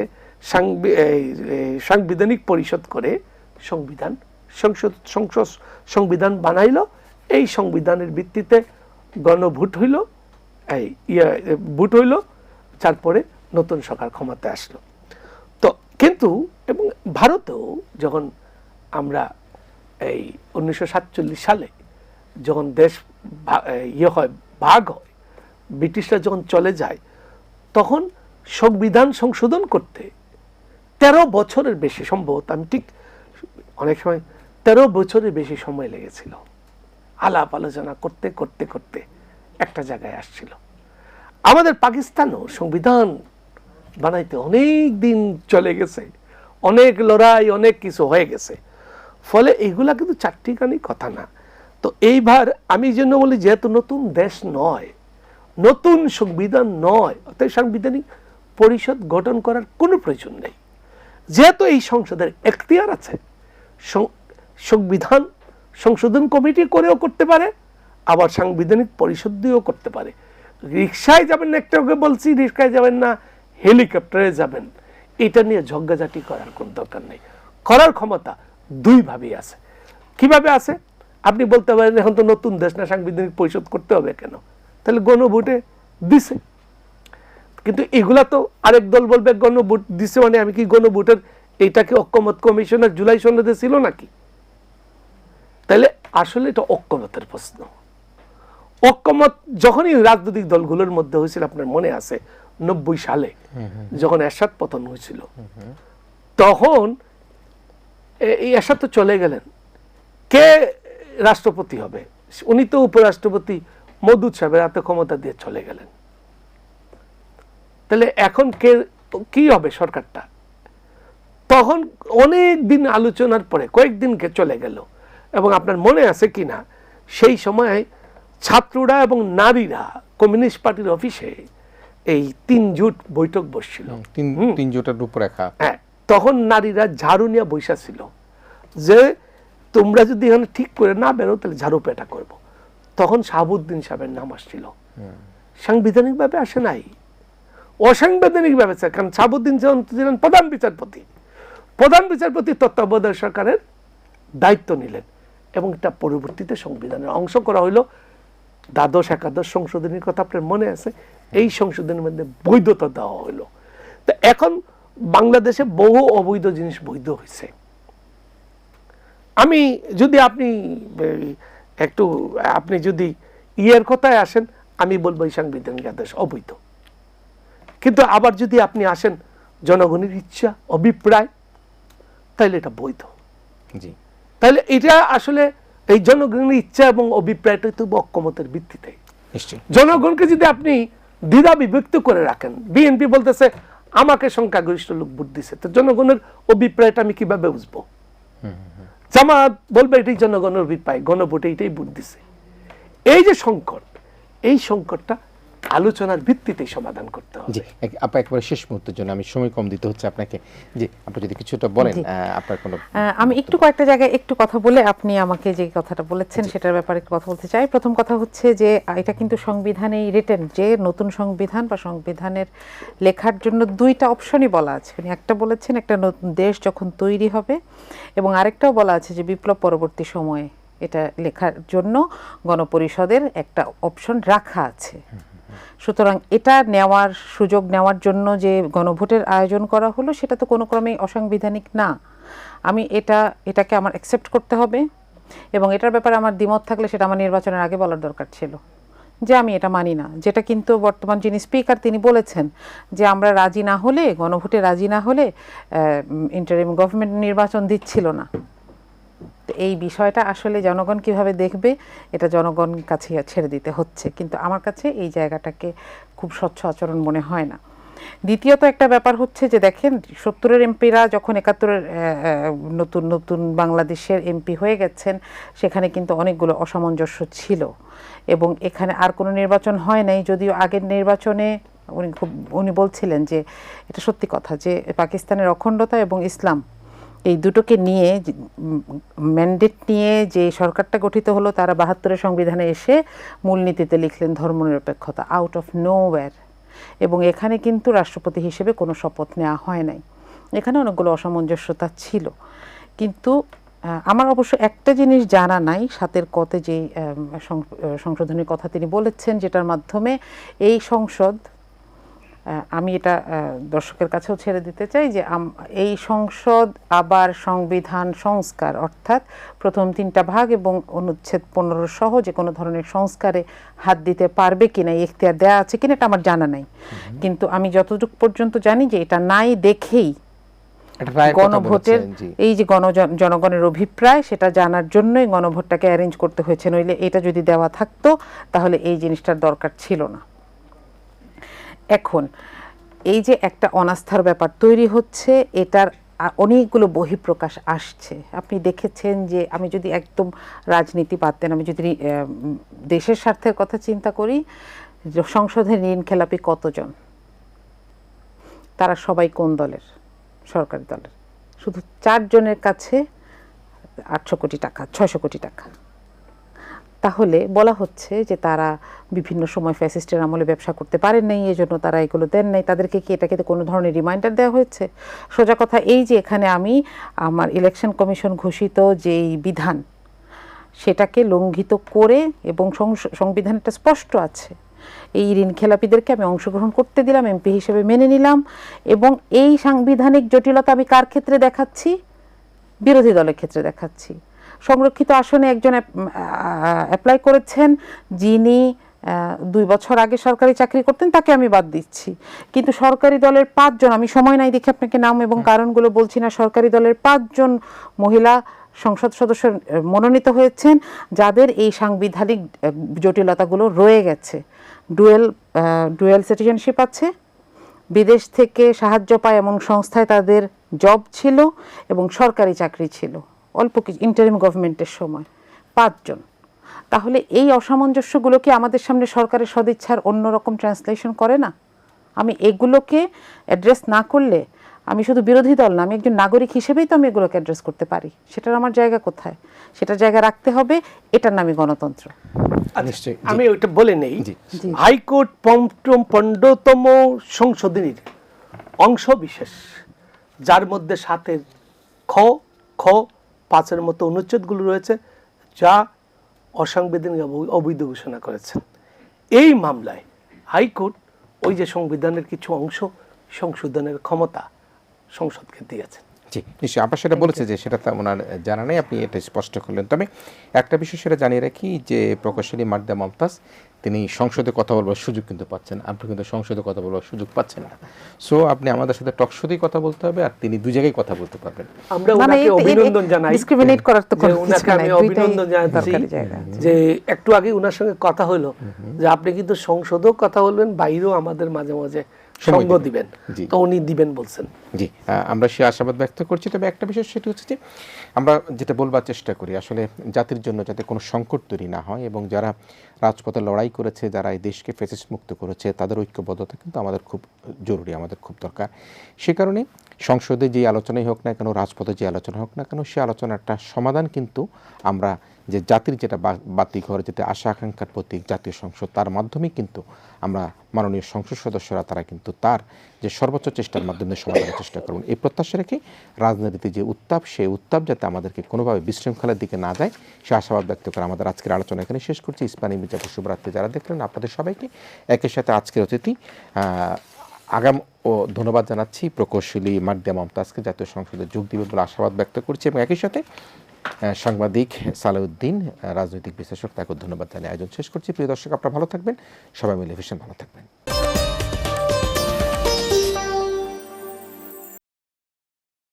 সাংবিধানিক পরিষদ করে সংবিধান বানাইল। এই সংবিধানের ভিত্তিতে গণভোট হইল, ভোট হইল, তারপরে নতুন সরকার ক্ষমতায় আসলো। তো কিন্তু এবং ভারতেও যখন আমরা এই 1947 সালে যখন দেশ ভাগ হয়, ব্রিটিশরা যখন চলে যায়, তখন সংবিধান সংশোধন করতে 13 বছরের বেশি, সম্ভবত আমি ঠিক অনেক সময় 13 বছরের বেশি সময় লেগেছিল। আলাপ আলোচনা করতে করতে করতে একটা জায়গায় আসছিল। আমাদের পাকিস্তানও সংবিধান বানাইতে অনেক দিন চলে গেছে, অনেক লড়াই, অনেক কিছু হয়ে গেছে। ফলে এইগুলা কিন্তু চারটিখানি কথা না। তো এইবার আমি জন্য বলি, যেহেতু নতুন দেশ নয়, নতুন সংবিধান নয়, অর্থাৎ সাংবিধানিক পরিষদ গঠন করার কোনো প্রয়োজন নেই। যেহেতু এই সংসদের এখতিয়ার আছে, সংবিধান সংশোধন কমিটি করেও করতে পারে, আবার সাংবিধানিক পরিষদ দিয়েও করতে পারে। রিক্সায় যাবেন না, একটা বলছি, রিক্সায় যাবেন না, হেলিকপ্টারে যাবেন, এটা নিয়ে ঝগড়াঝাটি করার কোনো দরকার নেই। করার ক্ষমতা দুইভাবেই আছে। কিভাবে আছে? আপনি বলতে পারেন এখন তো নতুন দেশ না, সাংবিধানিক পরিষদ করতে হবে কেন? তাহলে গণভোটে দিছে, কিন্তু এগুলা তো আরেক দল বলবে গণভোট দিছে মানে আমি কি গণভোটের এইটাকে ঐক্যমত কমিশনের জুলাই সনদে ছিল নাকি? তাহলে আসলে এটা ঐক্যমতের প্রশ্ন। ঐক্যমত যখনই রাজনৈতিক দলগুলোর মধ্যে হয়েছিল, আপনার মনে আছে 90 সালে যখন এরশাদ পতন হয়েছিল, তখন এই এরশাদ তো চলে গেলেন, কে রাষ্ট্রপতি হবে? উনি তো উপরাষ্ট্রপতি মওদুদ সাহেবের হাতে ক্ষমতা দিয়ে চলে গেলেন। তাহলে এখন কি হবে সরকারটা? তখন অনেক দিন আলোচনার পরে কয়েকদিনকে চলে গেল। এবং আপনার মনে আছে কিনা, সেই সময় ছাত্ররা এবং নারীরা কমিউনিস্ট পার্টির অফিসে এই 3 জোট বৈঠক বসছিল। 3 জোটের রূপরেখা। হ্যাঁ, তখন নারীরা ঝাড়ু নিয়ে বৈশা ছিল যে তোমরা যদি এখানে ঠিক করে না বেরো তাহলে ঝাড়ু পেটা করব। তখন শাহাবুদ্দিন সাহেবের নাম আসছিল, সাংবিধানিক ভাবে আসে নাই, অসাংবিধানিক ভাবে। কারণ শাহাবুদ্দিন ছিলেন প্রধান বিচারপতি, প্রধান বিচারপতি তত্ত্বাবধায়ক সরকারের দায়িত্ব নিলেন এবং এটা পরবর্তীতে সংবিধানের অংশ করা হইলো। দ্বাদশ একাদশ সংশোধনীর কথা আপনার মনে আছে, এই সংশোধনের মধ্যে বৈধতা দেওয়া হইলো। তো এখন বাংলাদেশে বহু অবৈধ জিনিস বৈধ হয়েছে। আমি যদি আপনি যদি ইয়ের কথায় আসেন, আমি বলবো এই সাংবিধানিক আদেশ অবৈধ। কিন্তু আবার যদি আপনি আসেন জনগণের ইচ্ছা অভিপ্রায়, তাহলে এটা বৈধ। জি, তাহলে এটা আসলে এই জনগণের ইচ্ছা এবং অভিপ্রায়টা তো অক্ষমতার ভিত্তিতে। নিশ্চয়ই। জনগণকে যদি আপনি দ্বিধা বিভক্ত করে রাখেন, বিএনপি বলতেছে আমাকে সংখ্যাগরিষ্ঠ লোক ভোট দিছে, তো জনগণের অভিপ্রায়টা আমি কিভাবে বুঝবো? জামাত বলবে এটাই জনগণের অভিপ্রায়, গণভোটে এটাই ভোট দিছে। এই যে সংকট, এই সংকটটা আলোচনার ভিত্তিতে সমাধান করতে হবে। জি, আপা একবারে শেষ মুহূর্তের জন্য, আমি সময় কম দিতে হচ্ছে আপনাকে। জি, আপনি যদি কিছুটা বলেন আপনার কোনো। আমি একটু কয়েকটা জায়গায় একটু কথা বলে আপনি আমাকে যে কথাটা বলেছেন সেটার ব্যাপারে একটু কথা বলতে চাই। প্রথম কথা হচ্ছে যে এটা কিন্তু সংবিধানেই রিটেন, যে নতুন সংবিধান বা সংবিধানের লেখার জন্য দুইটা অপশনই বলা আছে। উনি একটা বলেছেন একটা নতুন দেশ যখন তৈরি হবে, এবং আরেকটাও বলা আছে যে বিপ্লব পরবর্তী সময়ে এটা লেখার জন্য গণপরিষদের একটা অপশন রাখা আছে। সুতরাং এটা নেওয়ার সুযোগ নেওয়ার জন্য যে গণভোটের আয়োজন করা হলো, সেটা তো কোনো ক্রমেই অসাংবিধানিক না। আমি এটাকে আমার অ্যাকসেপ্ট করতে হবে, এবং এটার ব্যাপারে আমার দ্বিমত থাকলে সেটা আমার নির্বাচনের আগে বলার দরকার ছিল যে আমি এটা মানি না। যেটা কিন্তু বর্তমান যিনি স্পিকার তিনি বলেছেন যে আমরা রাজি না হলে, গণভোটে রাজি না হলে ইন্টারিম গভর্নমেন্ট নির্বাচন দিচ্ছিল না। তো এই বিষয়টা আসলে জনগণ কিভাবে দেখবে, এটা জনগণ কাছে ছেড়ে দিতে হচ্ছে। কিন্তু আমার কাছে এই জায়গাটাকে খুব স্বচ্ছ আচরণ মনে হয় না। দ্বিতীয়ত একটা ব্যাপার হচ্ছে যে দেখেন, 70-এর এমপিরা যখন 71-এর নতুন নতুন বাংলাদেশের এমপি হয়ে গেছেন, সেখানে কিন্তু অনেকগুলো অসামঞ্জস্য ছিল, এবং এখানে আর কোনো নির্বাচন হয় নাই। যদিও আগের নির্বাচনে উনি বলছিলেন যে এটা সত্যি কথা যে পাকিস্তানের অখণ্ডতা এবং ইসলাম এই দুটোকে নিয়ে ম্যান্ডেট নিয়ে যে সরকারটা গঠিত হলো, তারা 72-এর সংবিধানে এসে মূলনীতিতে লিখলেন ধর্মনিরপেক্ষতা, আউট অফ নোওয়্যার। এবং এখানে কিন্তু রাষ্ট্রপতি হিসেবে কোনো শপথ নেওয়া হয় নাই। এখানে অনেকগুলো অসামঞ্জস্যতা ছিল। কিন্তু আমার অবশ্য একটা জিনিস জানা নাই, 7-এর কতে যে সংশোধনীর কথা তিনি বলেছেন, যেটার মাধ্যমে এই সংসদ, আমি এটা দর্শকের কাছেও ছেড়ে দিতে চাই যে এই সংসদ আবার সংবিধান সংস্কার, অর্থাৎ প্রথম 3টা ভাগ এবং অনুচ্ছেদ 15 সহ যে কোনো ধরনের সংস্কারে হাত দিতে পারবে কিনা, এই এখতিয়ার দেওয়া আছে কিনা এটা আমার জানা নাই। কিন্তু আমি যতটুকু পর্যন্ত জানি যে এটা নাই দেখেই গণভোটের এই যে জনগণের অভিপ্রায় সেটা জানার জন্যই গণভোটটাকে অ্যারেঞ্জ করতে হয়েছে। নইলে এটা যদি দেওয়া থাকতো তাহলে এই জিনিসটার দরকার ছিল না। এখন এই যে একটা অনাস্থার ব্যাপার তৈরি হচ্ছে, এটার অনেকগুলো বহিঃপ্রকাশ আসছে। আপনি দেখেছেন যে আমি যদি একদম রাজনীতি বাদ দেন, আমি যদি দেশের স্বার্থের কথা চিন্তা করি, সংসদে ঋণ খেলাপি কতজন, তারা সবাই কোন দলের? সরকারি দলের। শুধু 4 জনের কাছে 800 কোটি টাকা, 600 কোটি টাকা। তাহলে বলা হচ্ছে যে তারা বিভিন্ন সময় ফ্যাসিস্টের আমলে ব্যবসা করতে পারেন নাই, এই জন্য তারা এগুলো দেন নাই। তাদেরকে কি এটাকে কোনো ধরনের রিমাইন্ডার দেওয়া হয়েছে? সোজা কথা এই যে এখানে আমি আমার ইলেকশন কমিশন ঘোষিত যেই বিধান, সেটাকে লঙ্ঘিত করে, এবং সংবিধানটা স্পষ্ট আছে, এই ঋণ খেলাপিদেরকে আমি অংশগ্রহণ করতে দিলাম, এমপি হিসেবে মেনে নিলাম। এবং এই সাংবিধানিক জটিলতা আমি কার ক্ষেত্রে দেখাচ্ছি? বিরোধী দলের ক্ষেত্রে দেখাচ্ছি। সংরক্ষিত আসনে একজন অ্যাপ্লাই করেছেন, যিনি 2 বছর আগে সরকারি চাকরি করতেন, তাকে আমি বাদ দিচ্ছি। কিন্তু সরকারি দলের 5 জন, আমি সময় নাই দেখে আপনাকে নাম এবং কারণগুলো বলছি না, সরকারি দলের 5 জন মহিলা সংসদ সদস্য মনোনীত হয়েছেন, যাদের এই সাংবিধানিক জটিলতাগুলো রয়ে গেছে। ডুয়েল সিটিজেনশিপ আছে, বিদেশ থেকে সাহায্য পায় এমন সংস্থায় তাদের জব ছিল, এবং সরকারি চাকরি ছিল অল্প কিছু ইন্টারিম গভর্নমেন্টের সময় 5 জন। তাহলে এই অসামঞ্জস্যগুলো কি আমাদের সামনে সরকারের সদিচ্ছার অন্যরকম ট্রান্সলেশন করে না? আমি এগুলোকে অ্যাড্রেস না করলে আমি শুধু বিরোধী দল না, আমি একজন নাগরিক হিসেবেই তো আমি এগুলোকে অ্যাড্রেস করতে পারি। সেটার আমার জায়গা কোথায়? সেটার জায়গা রাখতে হবে, এটার নামই গণতন্ত্র। নিশ্চয়ই, জি। আমি ওইটা বলে নেই। জি। হাইকোর্ট 15তম সংশোধনীর অংশ বিশেষ, যার মধ্যে 7-এর খ, খ, 5-এর মতো অনুচ্ছেদগুলো রয়েছে, যা অসাংবিধানিক অবৈধ ঘোষণা করেছেন। এই মামলায় হাইকোর্ট ওই যে সংবিধানের কিছু অংশ সংশোধনের ক্ষমতা সংসদকে দিয়েছেন। জি, নিশ্চয়ই আপনার সেটা বলেছে যে সেটা তো ওনার জানা নেই, আপনি এটা স্পষ্ট করলেন। তবে একটা বিষয় সেটা জানিয়ে রাখি যে প্রকৌশলী মার্দা মমতাজ তিনি সংসদে কথা বলবার সুযোগ কিন্তু পাচ্ছেন, আপনি কিন্তু সংসদে কথা বলবার সুযোগ পাচ্ছেন না। সো আপনি আমাদের সাথে টকশোতেই কথা বলতে হবে, আর তিনি দুই জায়গায় কথা বলতে পারবেন। আমরা ওনাকে অভিনন্দন জানাই, ডিসক্রিমিনেট করার তো কোনো কিছু ওনাকে আমি নাই, অভিনন্দন জানাচ্ছি যে একটু আগে ওনার সঙ্গে কথা হলো যে আপনি কিন্তু সংসদেও কথা বলবেন, বাইরেও আমাদের মাঝে মাঝে সঙ্গ দিবেন, তো উনি দিবেন বলছেন। জি, আমরা সে আশাবাদ ব্যক্ত করছি। তবে একটা বিষয় সেটি হচ্ছে যে আমরা যেটা বলবার চেষ্টা করি আসলে জাতির জন্য যাতে কোনো সংকট তৈরি না হয়, এবং যারা রাজপথে লড়াই করেছে, যারা এই দেশকে ফ্যাসিস্ট মুক্ত করেছে, তাদের ঐক্যবদ্ধতা কিন্তু আমাদের খুব জরুরি, আমাদের খুব দরকার। সে কারণে সংসদে যে আলোচনাই হোক না কেন, রাজপথে যে আলোচনা হোক না কেন, সে আলোচনাটা সমাধান কিন্তু আমরা যে জাতির যেটা বাতিঘর, যেটা আশা আকাঙ্ক্ষার প্রতীক জাতীয় সংসদ, তার মাধ্যমে কিন্তু আমরা মাননীয় সংসদ সদস্যরা তারা কিন্তু তার যে সর্বোচ্চ চেষ্টার মাধ্যমে সমাধানের চেষ্টা করুন। এই প্রত্যাশা রেখে রাজনীতিতে যে উত্তাপ, সেই উত্তাপ যাতে আমাদেরকে কোনোভাবে বিশৃঙ্খলার দিকে না যায়, সে আশাবাদ ব্যক্ত করে আমাদের আজকের আলোচনা এখানে শেষ করছি। ইস্পানি মির্জাপুর শুভরাত্রি যারা দেখলেন আপনাদের সবাইকে, একই সাথে আজকের অতিথি আগাম ও ধন্যবাদ জানাচ্ছি প্রকৌশলী মার্দা মমতাজকে, জাতীয় সংসদে যোগ দিবেন বলে আশাবাদ ব্যক্ত করছি, এবং একই সাথে সাংবাদিক সালাউদ্দিন, রাজনৈতিক বিশ্লেষক, তাকে ধন্যবাদ জানিয়ে আয়োজন শেষ করছি। প্রিয় দর্শক, আপনারা ভালো থাকবেন, সবাই মিলে ভীষণ ভালো থাকবেন।